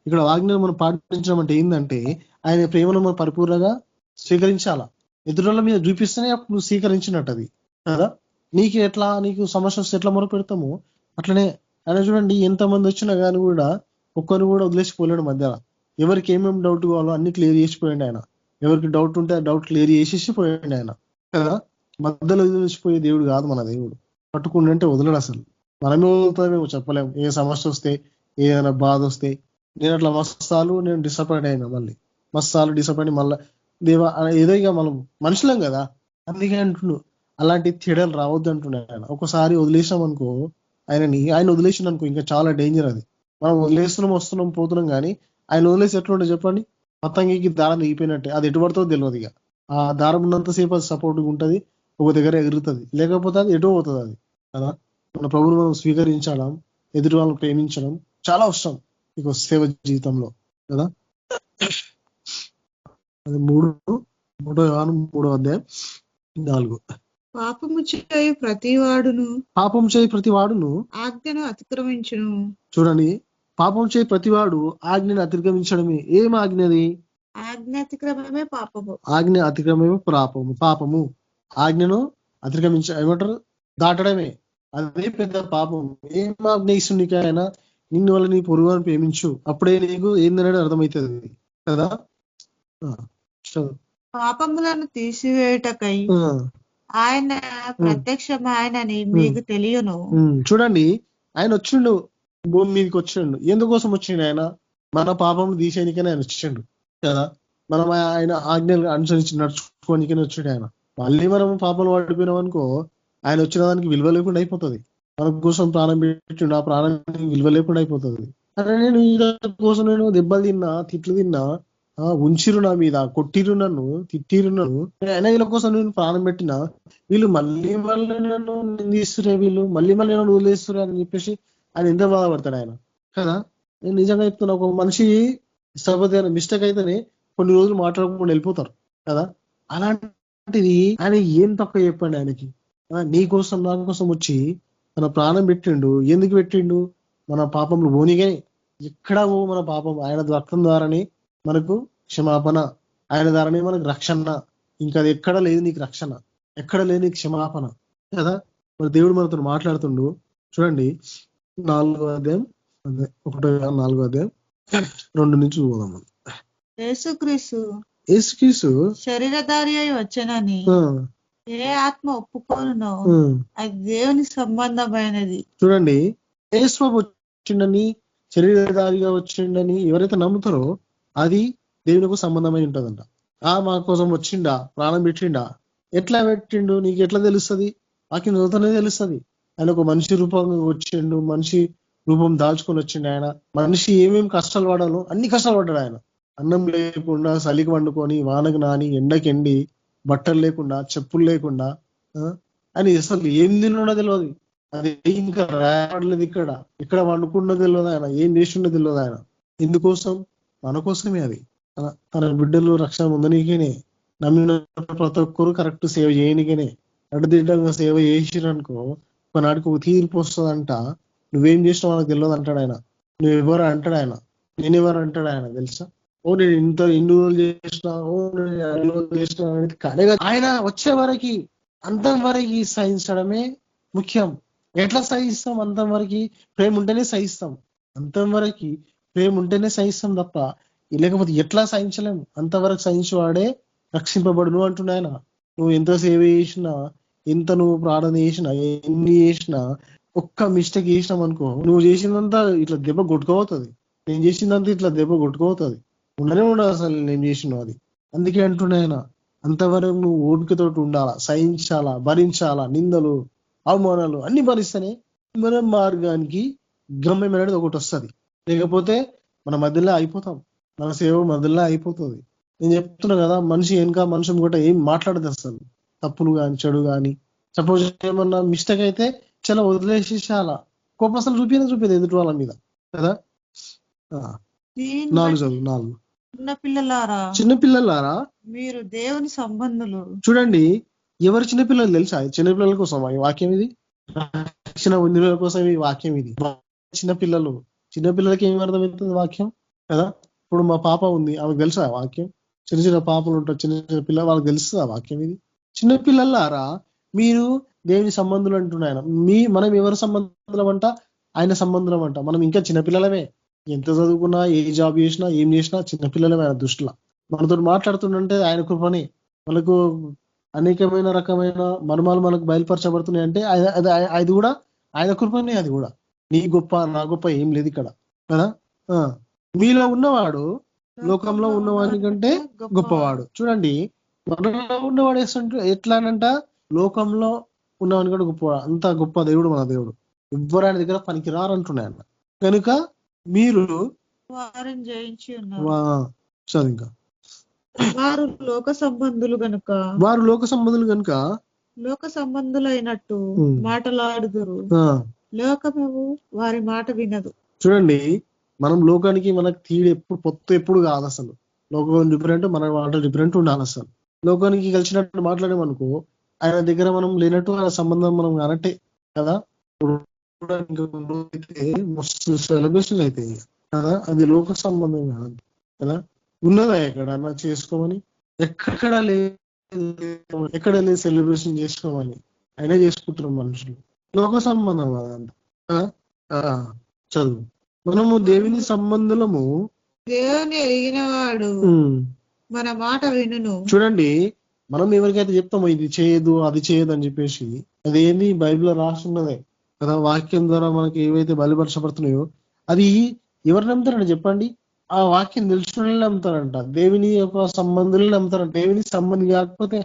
Speaker 4: ఇక్కడ ఆజ్ఞను మనం పాటించడం అంటే ఏంటంటే ఆయన ప్రేమను మనం పరిపూర్ణంగా స్వీకరించాలా. ఎదురుల మీద చూపిస్తేనే అప్పుడు నువ్వు స్వీకరించినట్టు అది కదా. నీకు సమస్య వస్తే ఎట్లా మొర పెడతామో అట్లనే ఆయన చూడండి, ఎంతమంది వచ్చినా కానీ కూడా ఒక్కరిని కూడా వదిలేసిపోలేడు మధ్యలో. ఎవరికి ఏమేమి డౌట్ కావాలో అన్ని క్లియర్ చేసిపోయాడు ఆయన. ఎవరికి డౌట్ ఉంటే ఆ డౌట్ క్లియర్ చేసేసి పోయాడు ఆయన కదా. మధ్యలో వదిలేసిపోయే దేవుడు కాదు మన దేవుడు. పట్టుకుంటే వదలడు అసలు. మనమే వదులుతామేమో చెప్పలేము. ఏ సమస్య వస్తే, ఏదైనా బాధ వస్తే. నేను అట్లా మస్తాలు నేను డిసప్పాయింట్ అయినా, మళ్ళీ మస్తాలు డిసప్పాయింట్ మళ్ళీ దేవా ఏదో ఇక మనం మనుషులం కదా. అందుకే అంటున్నాడు అలాంటి తేడాలు రావద్దు అంటున్నాడు ఆయన. ఒకసారి వదిలేసాం అనుకో ఆయన వదిలేసిన అనుకో ఇంకా చాలా డేంజర్ అది. మనం వదిలేస్తున్నాం, వస్తున్నాం, పోతున్నాం, కానీ ఆయన వదిలేసి ఎట్లుంటే చెప్పండి, పతంగికి దారం దిగిపోయినట్టే. అది ఎటు పడుతుందో తెలియదు. ఇక ఆ దారం ఉన్నంతసేపు అది సపోర్ట్గా ఉంటుంది, ఒక దగ్గర ఎగురుతుంది. లేకపోతే అది ఎటో పోతుంది అది కదా. మన ప్రభువును మనం స్వీకరించడం, ఎదుటి వాళ్ళని ప్రేమించడం చాలా అవసరం ఇక సేవ జీవితంలో కదా. అది 3వ అధ్యాయం 4.
Speaker 5: పాపము చేయి ప్రతి వాడును ఆజ్ఞను అతిక్రమించును.
Speaker 4: చూడండి, పాపం చేయి ప్రతివాడు ఆజ్ఞను అతిక్రమించడమే. ఏం ఆజ్ఞది?
Speaker 5: ఆజ్ఞ అతిక్రమమే పాపము.
Speaker 4: ఆజ్ఞ అతిక్రమమే పాపము. ఆజ్ఞను ఏమంటారు? దాటడమే. అదే పెద్ద పాపం. ఏం ఆజ్ఞ ఇస్తుంది నీకు ఆయన? నిన్ను వల్ల నీ పొరుగును ప్రేమించు, అప్పుడే నీకు ఏందనేది అర్థమవుతుంది కదా.
Speaker 5: పాపములను తీసివేయుటకై ఆయన ప్రత్యక్షమాయనని మీకు తెలియను.
Speaker 4: చూడండి, ఆయన వచ్చిండు, భూమి మీదకి వచ్చిండు. ఎందుకోసం వచ్చిండు? ఆయన మన పాపం తీసేయడానికైనా ఆయన వచ్చిండు కదా. మనం ఆయన ఆజ్ఞలు అనుసరించి నడుచుకోనికైనా వచ్చిండు ఆయన. మళ్ళీ మనం పాపలు పడిపోయినాం అనుకో, ఆయన వచ్చిన దానికి విలువ లేకుండా అయిపోతుంది. మన కోసం ప్రాణం పెట్టిండు, ఆ ప్రాణానికి విలువ లేకుండా అయిపోతుంది. అరే నేను ఈ కోసం నేను దెబ్బలు తిన్నా, తిట్లు తిన్నా, ఉంచిరు నా మీద, కొట్టిరు నన్ను, తిట్టిరు నన్ను, అయినా వీళ్ళ కోసం నేను ప్రాణం పెట్టినా వీళ్ళు మళ్ళీ నన్ను నిందిస్తురే, వీళ్ళు మళ్ళీ నన్ను వదిలేస్తురే అని చెప్పేసి ఆయన ఎంత బాధపడతాడు ఆయన కదా. నేను నిజంగా చెప్తున్నా, ఒక మనిషి సపోజ్ మిస్టేక్ అయితేనే కొన్ని రోజులు మాట్లాడకుండా వెళ్ళిపోతారు కదా. అలాంటిది ఆయన ఏం తక్కువ చెప్పండి ఆయనకి. నీ కోసం నా కోసం వచ్చి మన ప్రాణం పెట్టిండు. ఎందుకు పెట్టిండు? మన పాపంలో పోనీగా. ఎక్కడ మన పాపం ఆయన రక్తం ద్వారానే మనకు క్షమాపణ, ఆయన ద్వారానే మనకు రక్షణ. ఇంకా అది ఎక్కడ లేదు నీకు రక్షణ, ఎక్కడ లేదు నీకు క్షమాపణ కదా. మరి దేవుడు మనతో మాట్లాడుతుండు. చూడండి 4వ అధ్యాయం 2 నుంచి పోదాం. యేసుక్రీస్తు
Speaker 5: శరీరధారి అయి వచ్చనని ఏ ఆత్మ ఒప్పుకోనునో అది దేవుని సంబంధమైనది.
Speaker 4: చూడండి, యేసు వచ్చిండని, శరీరధారిగా వచ్చిండని ఎవరైతే నమ్ముతారో అది దేవునికి సంబంధమై ఉంటుందంట. మా కోసం వచ్చిండా, ప్రాణం పెట్టిండా? ఎట్లా పెట్టిండు? నీకు ఎట్లా తెలుస్తుంది? వాక్యం చదువుతూనే తెలుస్తుంది. ఆయన ఒక మనిషి రూపంగా వచ్చిండు, మనిషి రూపం దాల్చుకొని వచ్చిండు. ఆయన మనిషి ఏమేమి కష్టాలు పడాలో అన్ని కష్టాలు పడ్డాడు ఆయన. అన్నం లేకుండా, చలికి వండుకొని, వానకు నాని, ఎండకి ఎండి, బట్టలు లేకుండా, చెప్పులు లేకుండా అని అసలు ఏం తిన్నో తెలియదు. అది ఇంకా రాయబడలేదు. ఇక్కడ వండుకున్నది తెలియదు ఆయన, ఏం చేసిండో తెలియదు ఆయన. ఎందుకోసం? మన కోసమే. అది తన బిడ్డలు రక్షణ ఉందనికేనే, నమ్మిన ప్రతి ఒక్కరు కరెక్ట్ సేవ చేయనికేనే. అడ్డదిడ్డంగా సేవ చేసిరనుకో ఒకనాడికి ఒక తీర్పు వస్తుందంట. నువ్వేం చేసినావు మనకు తెలియదు అంటాడు ఆయన. నువ్వెవరు అంటాడు ఆయన. నేనెవరు అంటాడు ఆయన. తెలుసా? ఓ నేను ఇన్ని రోజులు చేసిన, చేసిన కానీ ఆయన వచ్చే వరకు అంతం వరకు సహించడమే ముఖ్యం. ఎట్లా సహిస్తాం? అంతం వరకు ప్రేమ ఉంటేనే సహిస్తాం. అంతం వరకు ప్రేమ ఉంటేనే సహిస్తాం తప్ప లేకపోతే ఎట్లా సహించలేము. అంతవరకు సహించేవాడే రక్షింపబడును అంటున్నాయన. నువ్వు ఎంత సేవ చేసినా, ఎంత నువ్వు ప్రార్థన చేసినా, ఎన్ని చేసినా, ఒక్క మిస్టేక్ చేసినాం అనుకో, నువ్వు చేసిందంతా ఇట్లా దెబ్బ కొట్టుకోవుతుంది. నేను చేసిందంతా ఇట్లా దెబ్బ కొట్టుకోవుతుంది. ఉండనే ఉండదు అసలు నేను చేసిన అది. అందుకే అంటున్నాయన, అంతవరకు నువ్వు ఓపికతోటి ఉండాలా, సహించాలా, భరించాలా, నిందలు, అవమానాలు అన్ని భరిస్తేనే మన మార్గానికి గమ్యం అనేది ఒకటి వస్తుంది. లేకపోతే మన మధ్యలో అయిపోతాం, మన సేవ మధ్యలో అయిపోతుంది. నేను చెప్తున్నా కదా, మనిషి వెనుక మనుషులు కూడా ఏం మాట్లాడదు అసలు. తప్పులు కానీ, చెడు కానీ, సపోజ్ ఏమన్నా మిస్టేక్ అయితే చాలా వదిలేసేసాలా, కోపం అసలు చూపేది ఎదుటి వాళ్ళ మీద కదా. 4 చిన్నపిల్లలారా
Speaker 5: మీరు దేవుని సంబంధులు.
Speaker 4: చూడండి, ఎవరు చిన్నపిల్లలు తెలుసా? చిన్నపిల్లల కోసం ఈ వాక్యం ఇది. రక్షణ పొందిన కోసం ఈ వాక్యం ఇది. చిన్నపిల్లలకి ఏం అర్థమవుతుంది వాక్యం కదా. ఇప్పుడు మా పాప ఉంది, ఆమెకు తెలుసా వాక్యం? చిన్న పాపలు ఉంటారు, చిన్న పిల్లలు, వాళ్ళకి తెలుస్తుంది ఆ వాక్యం ఇది. చిన్నపిల్లలారా మీరు దేవుని సంబంధులు అంటున్నాయన. మనం ఎవరి సంబంధం అంట? ఆయన సంబంధం అంట. మనం ఇంకా చిన్నపిల్లలమే. ఎంత చదువుకున్నా, ఏ జాబ్ చేసినా, ఏం చేసినా చిన్నపిల్లలమే ఆయన దృష్టిలో. మనతో మాట్లాడుతుంటే ఆయన కృపనే. మనకు అనేకమైన రకమైన మర్మాలు మనకు బయలుపరచబడుతున్నాయి అంటే అది కూడా ఆయన కృపనే. అది కూడా నీ గొప్ప నా గొప్ప ఏం లేదు ఇక్కడ కదా. మీలో ఉన్నవాడు లోకంలో ఉన్నవాడి కంటే గొప్పవాడు. చూడండి, మనలో ఉన్నవాడు ఎట్లానంట, లోకంలో ఉన్నవాడిని కూడా గొప్పవాడు. అంత గొప్ప దేవుడు మన దేవుడు. ఎవ్వరు ఆయన దగ్గర పనికి రారంటున్నాయి అన్న. కనుక మీరు
Speaker 5: వారిని జయించి ఉన్నారు.
Speaker 4: ఇంకా
Speaker 5: వారు లోక సంబంధులు గనుక లోక సంబంధులైనట్టు మాటలాడుదురు, లోకము వారి మాట వినదు.
Speaker 4: చూడండి, మనం లోకానికి మనకు తీడు ఎప్పుడు కాదు అసలు. లోకం డిఫరెంట్, మన మాట డిఫరెంట్ ఉండాలి. అసలు లోకానికి కలిసినట్టు మాట్లాడేమనుకో ఆయన దగ్గర మనం లేనట్టు ఆయన సంబంధం మనం అన్నట్టే కదా. మస్తు సెలబ్రేషన్ అయితే కదా, అది లోక సంబంధం కాదు కదా. ఉన్నదా ఎక్కడన్నా చేసుకోమని? ఎక్కడ లేదు సెలబ్రేషన్ చేసుకోమని. అయినా చేసుకుంటున్నాం మనుషులు. లోక సంబంధం అదంతా. చదువు, మనము దేవుని సంబంధులము.
Speaker 5: దేవుని ఎరిగిన వాడు మన మాట వినును.
Speaker 4: చూడండి, మనం ఎవరికైతే చెప్తామో ఇది చేయదు, అది చేయదు అని చెప్పేసి, అదేంది బైబిల్లో రాస్తున్నదే కదా. వాక్యం ద్వారా మనకి ఏవైతే బయలుపరచబడుతున్నాయో అది ఎవరు నమ్ముతారంట చెప్పండి? ఆ వాక్యం తెలుసుకునే నమ్ముతారంట. దేవుని యొక్క సంబంధులే నమ్ముతారంట. దేవుని సంబంధం కాకపోతే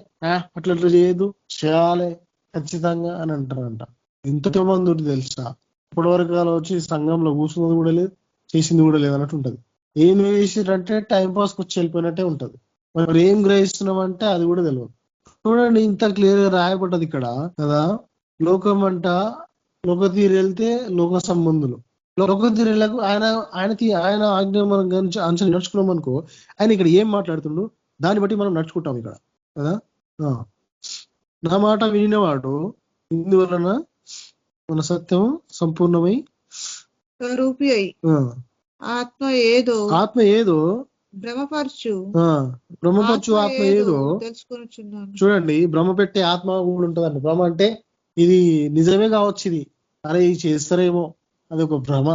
Speaker 4: అట్లా చేయదు, చేయాలి ఖచ్చితంగా అని అంటారంట. ఎంతో మంది తెలుసా, ఇప్పటివరకు అలా వచ్చి సంఘంలో కూర్చున్నది కూడా లేదు, చేసింది కూడా లేదు అన్నట్టు ఉంటది. ఏం చేసిరంటే టైం పాస్ వచ్చి వెళ్ళిపోయినట్టే ఉంటది. మరి ఏం గ్రహిస్తున్నామంటే అది కూడా తెలియదు. చూడండి, ఇంత క్లియర్ గా రాయబడ్డది ఇక్కడ కదా. లోకం అంట, లోక తీరు వెళ్తే లోక సంబంధులు. లోక తీరులకు ఆయన ఆజ్ఞ మనం అంచనా నడుచుకున్నాం అనుకో, ఆయన ఇక్కడ ఏం మాట్లాడుతుండో దాన్ని బట్టి మనం నడుచుకుంటాం ఇక్కడ కదా. నా మాట వినినవాడు ఇందువలన మన సత్యం సంపూర్ణమై
Speaker 5: రూపి అయి ఆత్మ ఏదో భ్రమపరచు
Speaker 4: ఆత్మ ఏదో
Speaker 5: తెలుసుకొనిచున్నాను.
Speaker 4: చూడండి, భ్రమ పెట్టే ఆత్మ కూడా ఉంటుందండి. భ్రమ అంటే ఇది నిజమే కావచ్చు, ఇది అరే ఇది చేస్తారేమో, అది ఒక భ్రమ.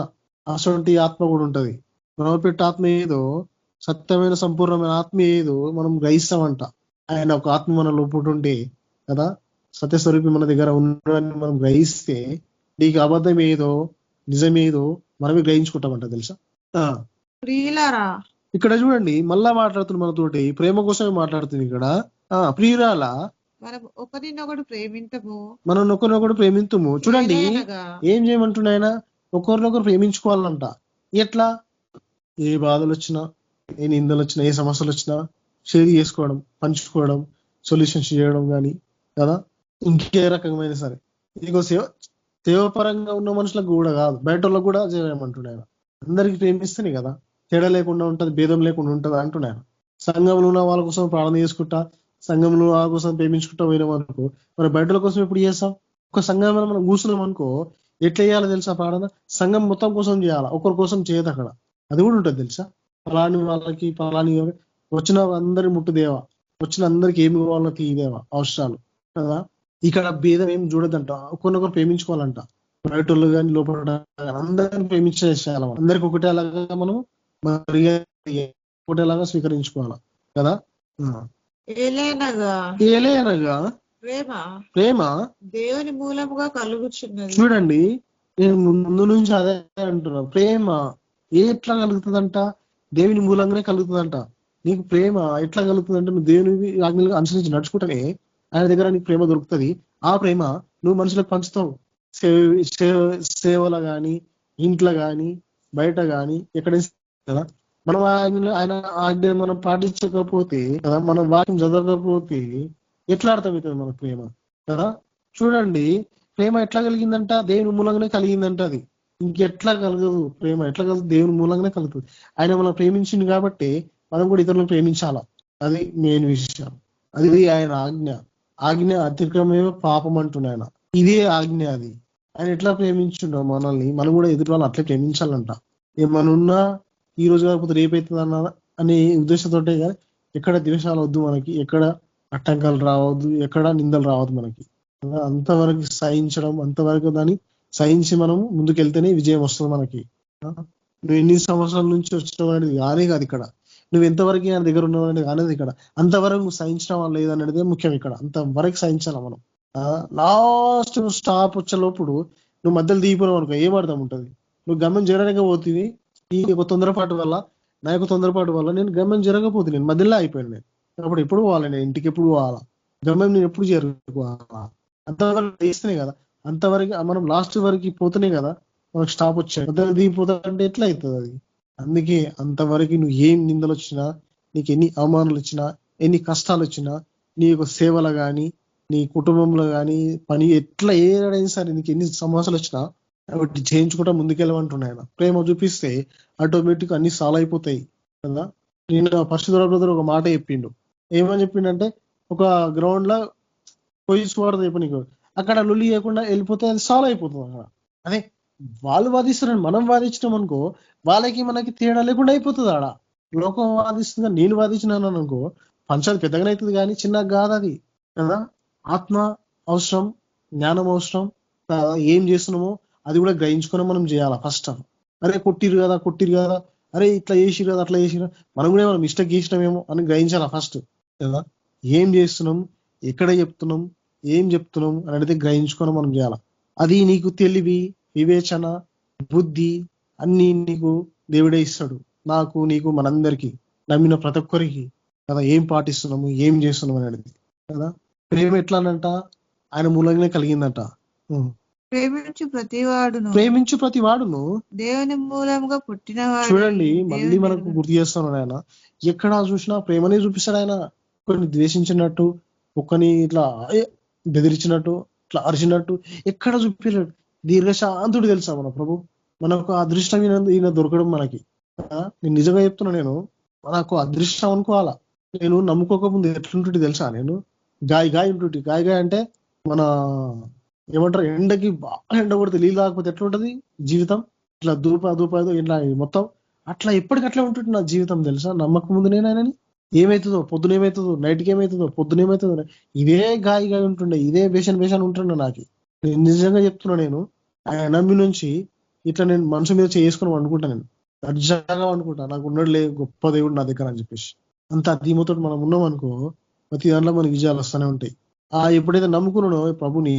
Speaker 4: అటువంటి ఆత్మ కూడా ఉంటది. భ్రమ పెట్టే ఆత్మ ఏదో, సత్యమైన సంపూర్ణమైన ఆత్మ ఏదో మనం గ్రహిస్తామంట. ఆయన ఒక ఆత్మ మన లోపల ఉంటే కదా, సత్యస్వరూపి మన దగ్గర ఉన్నాడని మనం గ్రహిస్తే నీకు అబద్ధం ఏదో నిజమేదో మనమే గ్రహించుకుంటామంట తెలుసా. ఇక్కడ చూడండి, మళ్ళా మాట్లాడుతున్న మనతోటి ప్రేమ కోసమే మాట్లాడుతుంది ఇక్కడ. ప్రియురాల
Speaker 5: మనం ఒకరినొకడు ప్రేమింతము.
Speaker 4: మనం ఒకరినొకడు ప్రేమింతుము. చూడండి
Speaker 5: ఏలయనగా
Speaker 4: ఏం చేయమంటున్నాయన, ఒకరినొకరు ప్రేమించుకోవాలంట. ఎట్లా? ఏ బాధలు వచ్చినా, ఏ నిందలు వచ్చినా, ఏ సమస్యలు వచ్చినా షేర్ చేసుకోవడం, పంచుకోవడం, సొల్యూషన్స్ చేయడం కానీ కదా, ఇంకే రకమైన సరే. ఇదిగో సేవపరంగా ఉన్న మనుషులకు కూడా కాదు, బయట వాళ్ళకు కూడా చేయమంటున్నాయన. అందరికి ప్రేమిస్తేనే కదా తేడా లేకుండా ఉంటది, భేదం లేకుండా ఉంటది అంటున్నాయన. సంఘంలో ఉన్న వాళ్ళ కోసం ప్రార్థన చేసుకుంటా, సంఘంలో వాళ్ళ కోసం ప్రేమించుకుంటా పోయినాం అనుకో, మరి బయటల కోసం ఎప్పుడు చేస్తాం? ఒక సంఘంలో మనం కూర్చున్నాం అనుకో, ఎట్లా చేయాలో తెలుసా ప్రార్థన? సంఘం మొత్తం కోసం చేయాలా, ఒకరి కోసం చేయదు అక్కడ. అది కూడా ఉంటుంది తెలుసా? పలాని వాళ్ళకి పలాని వచ్చిన అందరి ముట్టుదేవా, వచ్చిన అందరికి ఏమి కావాలో తీయదేవా అవసరాలు కదా. ఇక్కడ భేదం ఏం చూడదంట, ఒకరినొకరు ప్రేమించుకోవాలంట. బయట వాళ్ళు కానీ లోపల అందరిని ప్రేమించేసేయాలి. అందరికి ఒకటేలాగా మనం ఒకటేలాగా స్వీకరించుకోవాలి కదా.
Speaker 5: ఏలయనగా
Speaker 4: ప్రేమ
Speaker 5: దేవుని మూలముగా కలుగుచున్నది.
Speaker 4: చూడండి, నేను ముందు నుంచి అదే అంటున్నా. ప్రేమ ఎట్లా కలుగుతుందంట? దేవుని మూలంగానే కలుగుతుందంట. నీకు ప్రేమ ఎట్లా కలుగుతుందంటే, నువ్వు దేవుని ఆజ్ఞలుగా అనుసరించి నడుచుకుంటేనే ఆయన దగ్గర నీకు ప్రేమ దొరుకుతుంది. ఆ ప్రేమ నువ్వు మనుషులకు పంచుతావు. సేవలో గాని, ఇంట్లో గాని, బయట గాని, ఎక్కడైనా కదా. మనం ఆయన ఆజ్ఞ మనం పాటించకపోతే కదా, మనం వాక్యం చదవకపోతే ఎట్లా అర్థమవుతుంది మన ప్రేమ కదా. చూడండి, ప్రేమ ఎట్లా కలిగిందంట? దేవుని మూలంగానే కలిగిందంట. అది ఇంకెట్లా కలగదు. ప్రేమ ఎట్లా కలుగుతుంది? దేవుని మూలంగానే కలుగుతుంది. ఆయన మనం ప్రేమించింది కాబట్టి మనం కూడా ఇతరులను ప్రేమించాలా. అది మెయిన్ విషయం. అది ఆయన ఆజ్ఞ. ఆజ్ఞ అతిక్రమే పాపం అంటున్నాయన. ఇదే ఆజ్ఞ. అది ఆయన ఎట్లా ప్రేమించుండో మనల్ని, మనం కూడా ఎదుటి వాళ్ళని అట్లే ప్రేమించాలంట. ఏమనున్నా ఈ రోజు కాకపోతే రేపవుతుంది అనే ఉద్దేశంతో కానీ ఎక్కడ ద్వేషాలు వద్దు మనకి, ఎక్కడ అట్టంకాలు రావద్దు, ఎక్కడ నిందలు రావద్దు మనకి. అంతవరకు సహించడం, అంతవరకు దాన్ని సహించి మనం ముందుకెళ్తేనే విజయం వస్తుంది మనకి. నువ్వు ఎన్ని సంవత్సరాల నుంచి వచ్చినావు అనేది కానే కాదు ఇక్కడ. నువ్వు ఎంతవరకు ఆయన దగ్గర ఉన్నావు అనేది కానేది ఇక్కడ. అంతవరకు నువ్వు సహించడం వల్ల లేదనేది ముఖ్యం ఇక్కడ. అంతవరకు సహించాల మనం. లాస్ట్ స్టాప్ వచ్చేలోపుడు నువ్వు మధ్యలో దిగిపోయినావు అనుకో, ఏం అర్థం ఉంటుంది? నువ్వు గమ్యం జరగక పోతుంది. ఈ ఒక తొందరపాటు వల్ల, నా యొక్క తొందరపాటు వల్ల నేను గమ్యం జరగకపోతుంది. నేను మధ్యలో అయిపోయాను. నేను అప్పుడు ఎప్పుడు పోవాలి? నేను ఇంటికి ఎప్పుడు పోవాలా? గమ్యం నేను ఎప్పుడు చేరుకోవాలా? అంతవరకు చేస్తేనే కదా, అంతవరకు మనం లాస్ట్ వరకు పోతేనే కదా మనకు స్టాప్ వచ్చాయి. మధ్యలో దిగిపోతా అంటే ఎట్లా అవుతుంది అది? అందుకే అంతవరకు నువ్వు ఏం నిందలు వచ్చినా, నీకు ఎన్ని అవమానాలు వచ్చినా, ఎన్ని కష్టాలు వచ్చినా, నీ యొక్క సేవలు కానీ, నీ కుటుంబంలో కానీ, పని ఎట్లా ఏదైనా సరే నీకు ఎన్ని సమస్యలు వచ్చినా కాబట్టి చేయించుకుంటా ముందుకెళ్ళమంటున్నాయన. ప్రేమ చూపిస్తే ఆటోమేటిక్ అన్ని సాల్వ్ అయిపోతాయి కదా. నేను పరిశుద్ధ బ్రదర్ ఒక మాట చెప్పిండు. ఏమని చెప్పిండంటే, ఒక గ్రౌండ్ లో పోయి చూడదు చెప్పు నీకు, అక్కడ లొల్లి చేయకుండా వెళ్ళిపోతే అది సాల్వ్ అయిపోతుంది అక్కడ. అదే వాళ్ళు వాదిస్తున్నారని మనం వాదించడం అనుకో, వాళ్ళకి మనకి తేడా లేకుండా అయిపోతుంది. ఆడ లోకం వాదిస్తుందా, నేను వాదించినాను అనుకో, పంచాయతీ పెద్దగానే అవుతుంది కానీ చిన్నగా కాదు అది కదా. ఆత్మ అవసరం, జ్ఞానం అవసరం. ఏం చేస్తున్నామో అది కూడా గ్రహించుకొని మనం చేయాలా ఫస్ట్. అరే కొట్టిరు కదా, అరే ఇట్లా చేసిరు కదా, అట్లా చేసిరు, మనం కూడా మనం మిస్టేక్ చేసినామేమో అని గ్రహించాలా ఫస్ట్ కదా. ఏం చేస్తున్నాం, ఎక్కడ చెప్తున్నాం, ఏం చెప్తున్నాం అనేది గ్రహించుకొని మనం చేయాలా. అది నీకు తెలివి, వివేచన, బుద్ధి అన్ని నీకు దేవుడే ఇస్తాడు. నాకు, నీకు, మనందరికీ, నమ్మిన ప్రతి ఒక్కరికి కదా. ఏం పాటిస్తున్నాము, ఏం చేస్తున్నాము అనేది కదా. ప్రేమ ఎట్లానంట? ఆయన మూలంగానే కలిగిందంట. ప్రేమించు ప్రతి వాడును
Speaker 5: దేవుని మూలంగా పుట్టినవాడు.
Speaker 4: చూడండి, మళ్ళీ మనకు గుర్తు చేస్తున్నాడు ఆయన. ఎక్కడ చూసినా ప్రేమనే చూపిస్తాడు ఆయన. ఒకరిని ద్వేషించినట్టు, ఒకరిని ఇట్లా బెదిరించినట్టు, ఇట్లా అరిచినట్టు ఎక్కడ చూపించాడు. దీర్ఘశాంతుడు తెలుసా మన ప్రభు. మనకు అదృష్టం ఈయన దొరకడం మనకి. నేను నిజంగా చెప్తున్నా, నేను నాకు అదృష్టం అనుకోవాలా. నేను నమ్ముకోకముందు ఎట్లుంటుంది తెలుసా? నేను గాయ ఉంటుంది. గాయ అంటే మన ఏమంటారు, ఎండకి బాగా ఎండ కొడితే నీళ్ళు రాకపోతే ఎట్లుంటది జీవితం, ఇట్లా దూప ఇట్లా మొత్తం అట్లా ఎప్పటికట్లా ఉంటుంది నా జీవితం తెలుసా. నమ్మకం ముందు నేను ఆయనని ఏమవుతుందో, పొద్దున ఏమవుతుందో, నైట్కి ఏమవుతుందో, పొద్దున ఏమవుతుందో, ఇదే గాయ ఉంటుండే, ఇదే వేషన్ ఉంటుండే నాకు. నేను నిజంగా చెప్తున్నా, నేను ఆయన నమ్మి నుంచి ఇట్లా నేను మనసు మీద చేసుకుని అనుకుంటా. నేను దర్జాగా అనుకుంటా, నాకు ఉన్నట్లే గొప్ప దేవుడు నా దగ్గర అని చెప్పేసి. అంత ధీమతో మనం ఉన్నాం అనుకో, ప్రతి దాంట్లో మనకి విజయాలు వస్తూనే ఉంటాయి. ఎప్పుడైతే నమ్ముకున్నానో ప్రభుని,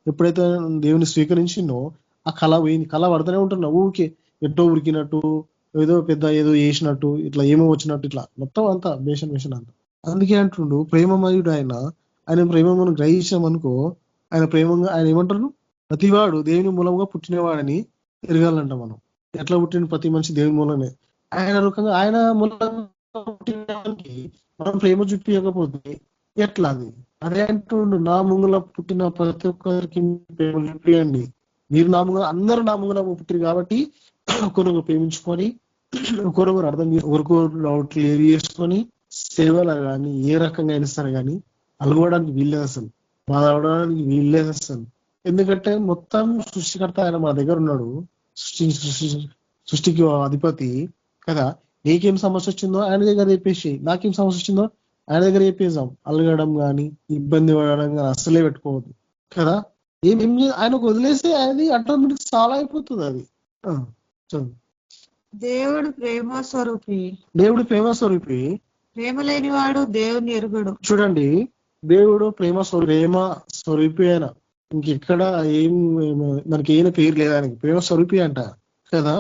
Speaker 4: ఎప్పుడైతే దేవుని స్వీకరించిందో, ఆ కళ పోయింది. కళ పడుతూనే ఉంటున్నా, ఊరికే ఎట్టో ఉరికినట్టు, ఏదో పెద్ద ఏదో చేసినట్టు, ఇట్లా ఏమో వచ్చినట్టు, ఇట్లా మొత్తం అంతా వేషన్ అంతా. అందుకే అంటుండు, ప్రేమమయుడు ఆయన ఆయన ప్రేమ మనం గ్రహించామనుకో, ఆయన ప్రేమంగా ఆయన ఏమంటారు, ప్రతివాడు దేవుని మూలంగా పుట్టినవాడని ఎరగాలంట. మనం ఎట్లా పుట్టిన ప్రతి మనిషి దేవుని మూలమే. ఆయన రూపంగా ఆయన మూలంగా పుట్టినకి మనం ప్రేమ చూపించకపోతే ఎట్లా అది? అదే అంటుండు, నా ముంగుల పుట్టిన ప్రతి ఒక్కరికి ప్రేమ చూపించండి. మీరు నా ముంగల, అందరూ నా ముంగల పుట్టిరు కాబట్టి ఒకరొకరు ప్రేమించుకొని, ఒకరొకరు అర్థం ఒకరికొకరు డౌట్లు ఏరి చేసుకొని, సేవలు కానీ ఏ రకంగా అయినా సరే కానీ అలగడానికి వీల్లేదు, అసలు బాధ అవడానికి వీల్లేదు అసలు. ఎందుకంటే మొత్తం సృష్టికర్త ఆయన మన దగ్గర ఉన్నాడు, సృష్టికి అధిపతి కదా. నీకేం సమస్య వచ్చిందో ఆయన దగ్గర చెప్పేసి, నాకేం సమస్య వచ్చిందో ఆయన దగ్గర చెప్పేసాం. అలగడం కానీ ఇబ్బంది పడడం కానీ అస్సలే పెట్టుకోవద్దు కదా. ఏం ఆయనకు వదిలేస్తే అది ఆటోమేటిక్ సాల్వ్ అయిపోతుంది. అది
Speaker 5: దేవుడు ప్రేమ స్వరూపి.
Speaker 4: దేవుడు ప్రేమ స్వరూపి.
Speaker 5: ప్రేమ లేనివాడు దేవుని ఎరుగడు.
Speaker 4: చూడండి, దేవుడు ప్రేమ స్వరూపి అయినా ఇంకెక్కడ ఏం మనకి ఏమైనా పేరు లేదు ఆయనకి. ప్రేమ స్వరూపి అంట కదా.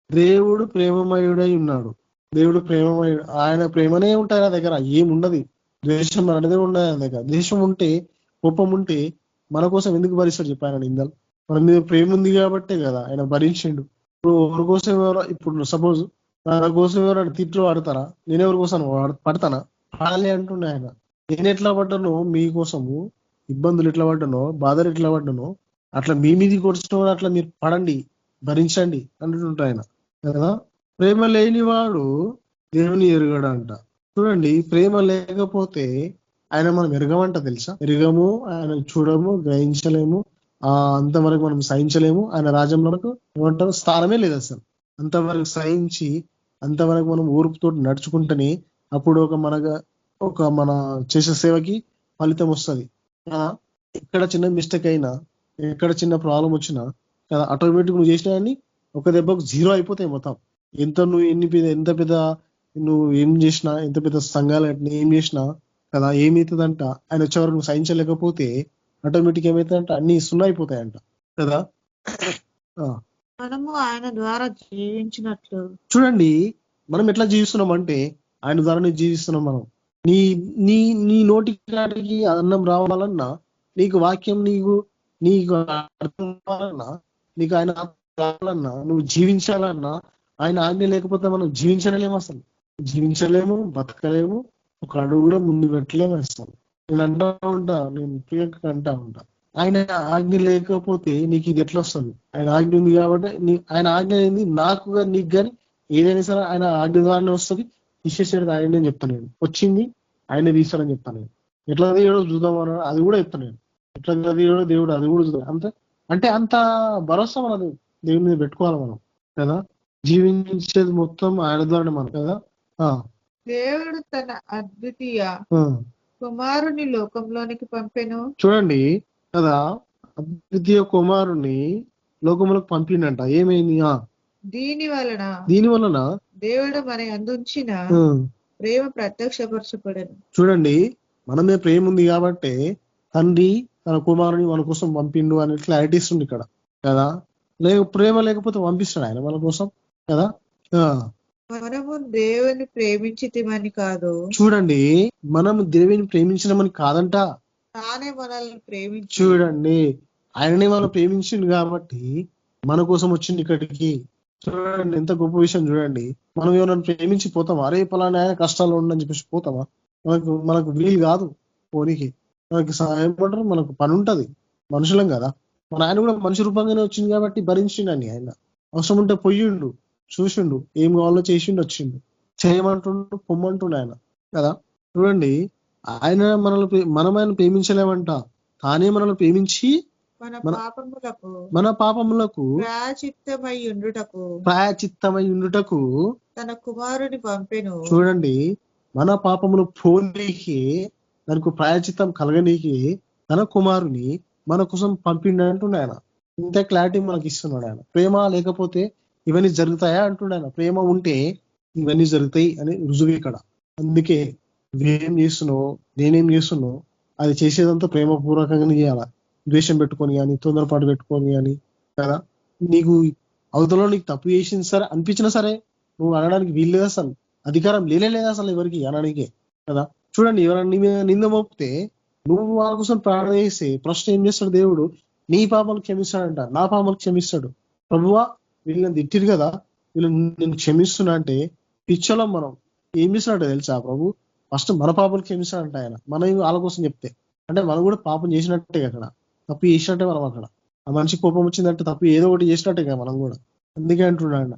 Speaker 4: దేవుడు ప్రేమమయుడై ఉన్నాడు. దేవుడు ప్రేమమయుడు. ఆయన ప్రేమనే ఉంటాయి నా దగ్గర, ఏముండదు. ద్వేషం అనేది ఉండదు ఆయన దగ్గర. ద్వేషం ఉంటే, కోపం ఉంటే మన కోసం ఎందుకు భరిస్తాడు చెప్పి ఆయన నిందలు? మన మీద ప్రేమ ఉంది కాబట్టే కదా ఆయన భరించిండు. ఇప్పుడు ఎవరి కోసం ఎవరో, ఇప్పుడు సపోజ్ నా కోసం ఎవరైనా తిట్లు పడతారా? నేను ఎవరి కోసం పడతానా? పడాలి అంటుండే ఆయన. నేను ఎట్లా పడ్డానో మీకోసము, ఇబ్బందులు ఎట్లా పడ్డానో, బాధలు ఎట్లా పడ్డానో అట్లా మీ మీది కొడుచున్న అట్లా మీరు పడండి, భరించండి అంటుంటా ఆయన కదా. ప్రేమ లేనివాడు దేవుని ఎరుగడంట. చూడండి, ప్రేమ లేకపోతే ఆయన మనం ఎరగమంట తెలుసా? ఎరగము, ఆయన చూడము, గ్రహించలేము, అంతవరకు మనం సహించలేము. ఆయన రాజ్యంలో ఏమంటారు, స్థానమే లేదు అసలు. అంతవరకు సహించి, అంతవరకు మనం ఓర్పుతో నడుచుకుంటేనే అప్పుడు మన చేసే సేవకి ఫలితం వస్తుంది కదా. ఎక్కడ చిన్న మిస్టేక్ అయినా, ఎక్కడ చిన్న ప్రాబ్లం వచ్చినా కదా, ఆటోమేటిక్ నువ్వు చేసినా ఒక దెబ్బకు 0 అయిపోతాయి మొత్తం. ఎంత పెద్ద నువ్వు ఏం చేసినా, ఎంత పెద్ద సంఘాలు ఏం చేసినా కదా, ఏమవుతుందంట ఆయన వచ్చేవారు నువ్వు సహించలేకపోతే ఆటోమేటిక్ ఏమవుతుందంట అన్ని 0 అయిపోతాయంట కదా.
Speaker 5: మనము ఆయన ద్వారా జీవించినట్లు.
Speaker 4: చూడండి, మనం ఎట్లా జీవిస్తున్నాం అంటే ఆయన ద్వారానే జీవిస్తున్నాం మనం. నీ నోటికి అన్నం రావాలన్నా, నీకు వాక్యం నీకు అర్థం కావాలన్నా, నీకు ఆయన రావాలన్నా, నువ్వు జీవించాలన్నా ఆయన ఆజ్ఞ లేకపోతే మనం జీవించలేము, అసలు జీవించలేము, బతకలేము, ఒక అడుగు కూడా ముందు పెట్టలేము అసలు. నేను ప్రియాంక అంటా ఉంటా, ఆయన ఆజ్ఞ లేకపోతే నీకు ఇది ఎట్లా వస్తుంది? ఆయన ఆజ్ఞ ఉంది కాబట్టి, ఆయన ఆజ్ఞ ఏంది నాకు కానీ నీకు కానీ ఏదైనా సరే ఆయన ఆజ్ఞ ద్వారానే వస్తుంది. తీసేసేది ఆయన చెప్తాను నేను, వచ్చింది ఆయన తీస్తాడని చెప్తాను నేను. ఎట్లా తీయడో చూద్దామన్నా అది కూడా చెప్తాను నేను. ఎట్లా తీయడో దేవుడు అది కూడా చూద్దాం. అంటే అంత భరోసా మనం దేవుని మీద పెట్టుకోవాలి మనం కదా. జీవించేది మొత్తం ఆయన ద్వారానే మనం కదా.
Speaker 5: దేవుడు తన అద్వితీయ కుమారుని లోకంలోనికి పంపెను.
Speaker 4: చూడండి కదా, అద్వితీయ కుమారుని లోకములకు పంపిండంట. ఏమైంది? దీని వలన
Speaker 5: దేవుడు మన అందుంచిన ప్రేమ ప్రత్యక్షపరచబడను.
Speaker 4: చూడండి, మనమే ప్రేమ ఉంది కాబట్టి తండ్రి తన కుమారుని మన కోసం పంపిండు అనే క్లారిటీ ఇస్తుంది ఇక్కడ కదా. ప్రేమ లేకపోతే పంపిస్తాడు ఆయన మన కోసం కదా.
Speaker 5: మనము దేవుని ప్రేమించితిమని కాదు.
Speaker 4: చూడండి, మనము దేవుని ప్రేమించినమని కాదంట,
Speaker 5: తానే మనల్ని ప్రేమించి.
Speaker 4: చూడండి, ఆయననే మనం ప్రేమించిండు కాబట్టి మన కోసం వచ్చింది ఇక్కడికి. చూడండి ఎంత గొప్ప విషయం. చూడండి, మనం ఎవరైనా ప్రేమించి పోతామా? అరే పలానా ఆయన కష్టాలు ఉండని చెప్పేసి పోతామా? మనకు వీలు కాదు పోనీకి. మనకి సహాయం పడరు, మనకు పని ఉంటది, మనుషులం కదా. మన ఆయన కూడా మనిషి రూపంగానే వచ్చింది కాబట్టి భరించిండని. ఆయన అవసరం ఉంటే పొయ్యిండు, చూసిండు, ఏం కావాలో చేసిండు, వచ్చిండు, చేయమంటుండు, పొమ్మంటుండు ఆయన కదా. చూడండి, మనం ఆయన ప్రేమించలేమంట, తానే మనల్ని ప్రేమించి మన పాపములకు ప్రాయచిత్తమై ఉండుటకు
Speaker 5: తన కుమారుని పంపెను.
Speaker 4: చూడండి, మన పాపములు పోనీకి, దానికి ప్రాయచిత్తం కలగనీకి తన కుమారుని మన కోసం పంపిండు అంటుండే ఆయన. ఇంత క్లారిటీ మనకి ఇస్తున్నాడు ఆయన. ప్రేమ లేకపోతే ఇవన్నీ జరుగుతాయా అంటుండే ఆయన. ప్రేమ ఉంటే ఇవన్నీ జరుగుతాయి అని రుజువు ఇక్కడ. అందుకే నువ్వేం చేస్తున్నావు, నేనేం చేస్తున్నావు, అది చేసేదంతా ప్రేమపూర్వకంగానే చేయాల. ద్వేషం పెట్టుకొని కానీ, తొందరపాటు పెట్టుకొని కానీ కదా. నీకు అవతలో నీకు తప్పు చేసింది సరే అనిపించినా సరే నువ్వు అనడానికి వీల్లేదు, అసలు అధికారం లేనే లేదు అసలు ఎవరికి అనడానికే కదా. చూడండి, ఎవరైనా నీ మీద నింద మోపితే నువ్వు వాళ్ళ కోసం ప్రార్థన చేస్తే ప్రశ్న ఏం చేస్తాడు దేవుడు? నీ పాపాలు క్షమిస్తాడంట, నా పాపాలు క్షమిస్తాడు. ప్రభువా వీళ్ళని తిట్టిరు కదా, వీళ్ళు నేను క్షమిస్తున్నా అంటే పిచ్చలం మనం ఏం చేస్తున్నాడో తెలుసా ప్రభు? ఫస్ట్ మన పాపాలు క్షమిస్తాడంట ఆయన. మనం వాళ్ళ కోసం చెప్తే అంటే మనం కూడా పాపం చేసినట్టే అక్కడ, తప్పు చేసినట్టే మనం అక్కడ. ఆ మనిషి కోపం వచ్చిందంటే తప్పు ఏదో ఒకటి చేసినట్టే కదా మనం కూడా. అందుకే అంటున్నాడు,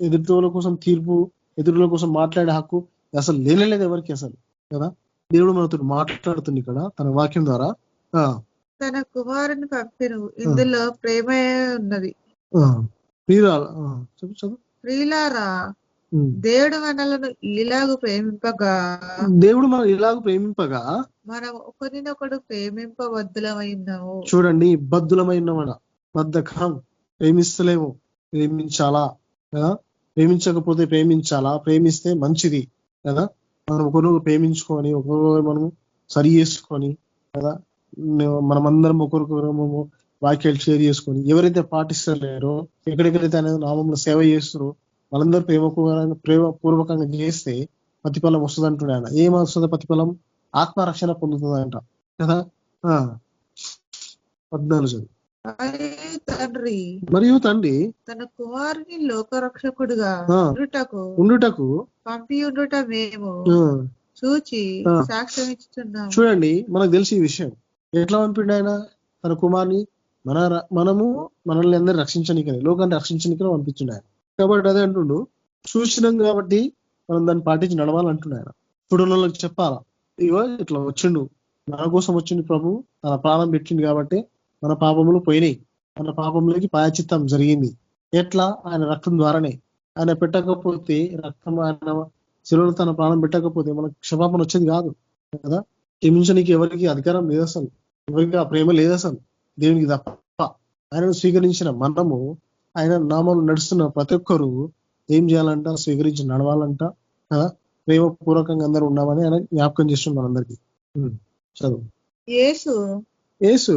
Speaker 4: ఎదుటివాళ్ళ కోసం తీర్పు, ఎదుటివాళ్ళ కోసం మాట్లాడే హక్కు అసలు లేనేలేదు ఎవరికి అసలు కదా. దేవుడు మనతో మాట్లాడుతుంది ఇక్కడ తన వాక్యం ద్వారా.
Speaker 5: తన కుమారుని పంపిను, ఇందులో ప్రేమ ఉన్నది. ప్రియులారా, దేవుడు మనలను ఇలాగూ ప్రేమింపగా మనం ఒకరినొకడు ప్రేమింపబద్ధులమైనాము.
Speaker 4: చూడండి, బద్ధులమైన బద్ధకం, ప్రేమిస్తలేము, ప్రేమించాలా కదా, ప్రేమించకపోతే ప్రేమించాలా, ప్రేమిస్తే మంచిది కదా. మనం ఒకరినొకరు ప్రేమించుకొని ఒకరికొకరు మనము సరి చేసుకొని కదా, మనమందరం ఒకరికొకరు వాక్యాలు షేర్ చేసుకొని ఎవరైతే పాటిస్తలేరో, ఎక్కడెక్కడైతే అనేది నామంలో సేవ చేస్తారో వాళ్ళందరూ ప్రేమపూర్వకంగా చేస్తే ప్రతిఫలం వస్తుంది అంటున్నాడు ఆయన. ఏం వస్తుంది ప్రతిఫలం? ఆత్మరక్షణ పొందుతుందంట కదా. 14 మరియు తండ్రి
Speaker 5: తన కుమారుని లోకరక్షకుడుగా
Speaker 4: ఉండుటకు
Speaker 5: పంపి ఉండుట మేము చూచి సాక్ష్యం ఇస్తున్నాం.
Speaker 4: చూడండి, మనకు తెలిసి ఈ విషయం ఎట్లా పంపిండు ఆయన తన కుమారుని మనల్ని అందరూ రక్షించనికనే, లోకాన్ని రక్షించనికనే పంపించిండు ఆయన. కాబట్టి అదే అంటుండు, చూసినాం కాబట్టి మనం దాన్ని పాటించి నడవాలంటున్నాడు ఆయన. చూడడానికి చెప్పాలా, ఇగో ఇట్లా వచ్చిండు, మన కోసం వచ్చిండు ప్రభు, తన ప్రాణం పెట్టిండు కాబట్టి మన పాపములు పోయినాయి, మన పాపంలోకి ప్రాయశ్చిత్తం జరిగింది. ఎట్లా? ఆయన రక్తం ద్వారానే. ఆయన పెట్టకపోతే, రక్తం ఆయన శిలువలో తన ప్రాణం పెట్టకపోతే మనకు క్షమాపణ వచ్చేది కాదు కదా. క్షమించడానికి ఎవరికి అధికారం లేదు అసలు, ఎవరికి ఆ ప్రేమ లేదు అసలు, దేవునికి తప్ప. ఆయనను స్వీకరించిన మనము, ఆయన నామం నడుస్తున్న ప్రతి ఒక్కరు ఏం చేయాలంట? స్వీకరించి నడవాలంట కదా. ప్రేమపూర్వకంగా అందరూ ఉన్నామని ఆయన జ్ఞాపకం చేస్తుంది మనందరికీ. చదువు. యేసు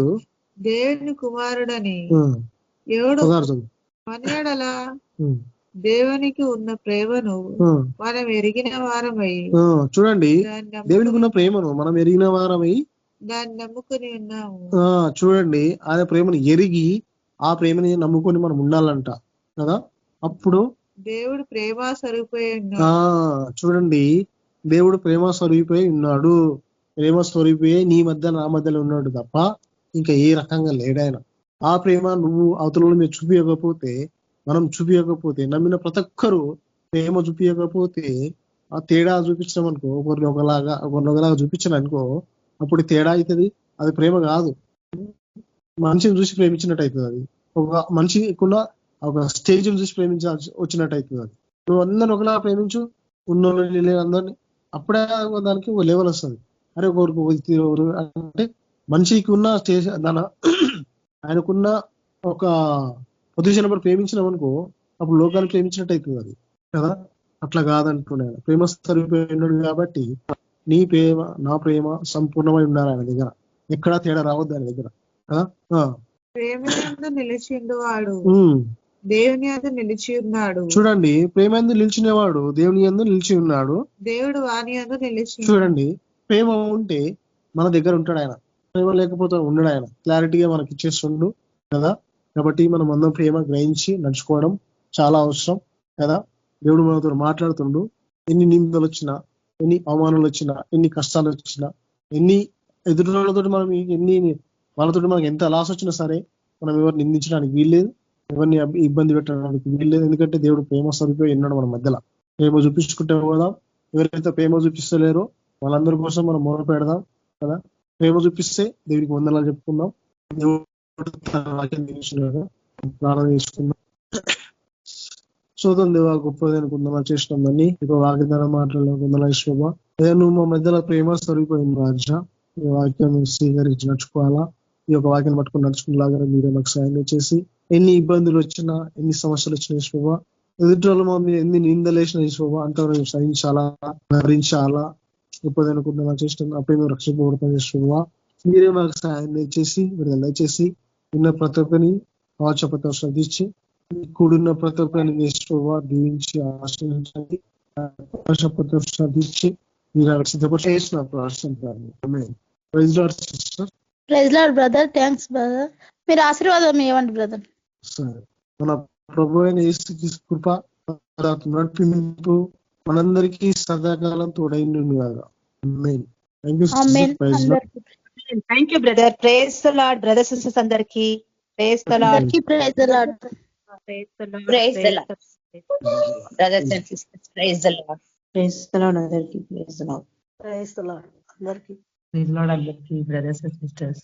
Speaker 5: దేవుని కుమారుడని ఎవడు మనయడలా దేవునికి ఉన్న ప్రేమను మనం ఎరిగిన వారమై,
Speaker 4: చూడండి, దేవునికి ఉన్న ప్రేమను మనం ఎరిగిన వారమై
Speaker 5: దాన్ని నమ్ముకుని ఉన్నాము.
Speaker 4: చూడండి, ఆయన ప్రేమను ఎరిగి ఆ ప్రేమని నమ్ముకొని మనం ఉండాలంట కదా. అప్పుడు
Speaker 5: దేవుడు ప్రేమ స్వరూపై
Speaker 4: చూడండి, దేవుడు ప్రేమ స్వరూపై ఉన్నాడు. ప్రేమ స్వరూపే నీ మధ్య నా మధ్యలో ఉన్నాడు తప్ప ఇంకా ఏ రకంగా లేడాయన. ఆ ప్రేమ నువ్వు అవతలలో మీరు చూపించకపోతే, మనం చూపించకపోతే, నమ్మిన ప్రతి ఒక్కరు ప్రేమ చూపించకపోతే, ఆ తేడా చూపించడం అనుకో, ఒకరిని ఒకలాగా చూపించడం అనుకో, అప్పుడు తేడా అవుతుంది. అది ప్రేమ కాదు, మనిషిని చూసి ప్రేమించినట్టు అవుతుంది. అది ఒక మనిషికున్న ఒక స్టేజ్ని చూసి ప్రేమించాల్సి వచ్చినట్టు అవుతుంది. అది నువ్వు అందరిని ఒకలా ప్రేమించు, ఉన్నోళ్ళని అందరినీ, అప్పుడే దానికి ఒక లెవెల్ వస్తుంది. అరే ఒకరికి అంటే మనిషికి ఉన్న స్టేజ్ ఆయనకున్న ఒక పొజిషన్ నెంబర్ ప్రేమించినాం అనుకో, అప్పుడు లోకాన్ని ప్రేమించినట్టు అవుతుంది అది కదా. అట్లా కాదంటున్నాడు, ప్రేమ సరిపోయినాడు కాబట్టి నీ ప్రేమ నా ప్రేమ సంపూర్ణమై ఉన్నారు ఆయన దగ్గర, ఎక్కడా తేడా రావద్దు ఆయన దగ్గర కదా.
Speaker 5: ప్రేమ నిలిచిండు వాడు దేవుని యందు నిలిచి ఉన్నాడు.
Speaker 4: చూడండి, ప్రేమ యందు నిలిచినవాడు దేవుని యందు నిలిచి ఉన్నాడు,
Speaker 5: దేవుడు వాని యందు నిలిచి.
Speaker 4: చూడండి, ప్రేమ ఉంటే మన దగ్గర ఉంటాడు ఆయన, ప్రేమ లేకపోతే ఉండడు ఆయన. క్లారిటీగా మనకి ఇచ్చేస్తుండు కదా. కాబట్టి మనం అందరం ప్రేమ గ్రహించి నడుచుకోవడం చాలా అవసరం కదా. దేవుడు మనతో మాట్లాడుతుండు. ఎన్ని నిందలు వచ్చినా, ఎన్ని అవమానాలు వచ్చినా, ఎన్ని కష్టాలు వచ్చినా, ఎన్ని ఎదురుతో మనం వాళ్ళతో మనకి ఎంత లాస్ వచ్చినా సరే మనం ఎవరిని నిందించడానికి వీల్లేదు, ఎవరిని ఇబ్బంది పెట్టడానికి వీల్లేదు. ఎందుకంటే దేవుడు ప్రేమ స్వరూపై ఉన్నాడు మన మధ్యలో. ప్రేమ చూపించుకుంటే పోదాం. ఎవరైతే ప్రేమ చూపిస్తలేరో వాళ్ళందరి కోసం మనం మొదలు పెడదాం కదా. ప్రేమ చూపిస్తే దేవుడికి వందనాలు చెప్పుకుందాం. దేవుడు ప్రార్థన చేసుకుందాం. శోధం దేవా, గొప్పది అనుకుందాం చేసినాం దాన్ని. ఇక వాగ్దానం మాట్లాడుకుందా శోభ, నువ్వు మా మధ్యలో ప్రేమ స్వరూపైంది రాజా. ఈ వాక్యాన్ని స్వీకరించి నడుచుకోవాలా, ఈ యొక్క వాక్యాన్ని పట్టుకుని నడుచుకునేలాగా మీరే మాకు సాయం చేసి, ఎన్ని ఇబ్బందులు వచ్చినా, ఎన్ని సమస్యలు వచ్చినా శోభ, ఎదుటి వాళ్ళు మా మీద ఎన్ని నిందలేసిన శోభ అంతా సహించాలా, భరించాలా. గొప్పది అనుకుంటున్నా చేసిన అప్పుడే మేము రక్షింపబడతాం శోభ. మీరే మాకు సాయం దయచేసి, విడుదల దయచేసి, ఉన్న ప్రతి ఒక్కరిని వాచపత్రం శ్రద్ధించి, కూడున్న ప్రతి ఒక్కరిని శోభ దీవించి ఆశ్రయించండి. వాచపత్రం శ్రద్ధించి మీరు సిద్ధపడి చేసిన ప్రార్థన. Praise Lord sister.
Speaker 1: Praise Lord brother. Thanks brother. మీరు ఆశీర్వాదం ఇవ్వండి బ్రదర్.
Speaker 4: సరే. మన ప్రభు అయిన యేసుకి కృప నడిపింపు మనందరికీ సదాకాలం తోడైండు కాగా. ఆమేన్. థాంక్యూ
Speaker 1: ఆమేన్.
Speaker 4: Sister. Praise Lord.
Speaker 2: Thank you brother. Praise the Lord brothers and sisters అందరికీ. Praise the Lord.
Speaker 1: అందరికీ praise the Lord.
Speaker 2: Praise the Lord.
Speaker 6: Praise the Lord. Brothers and sisters, praise the Lord.
Speaker 5: Praise the Lord అందరికీ. Praise the Lord.
Speaker 3: Praise the Lord అందరికీ.
Speaker 6: Praise the Lord, అందరికీ brothers and sisters.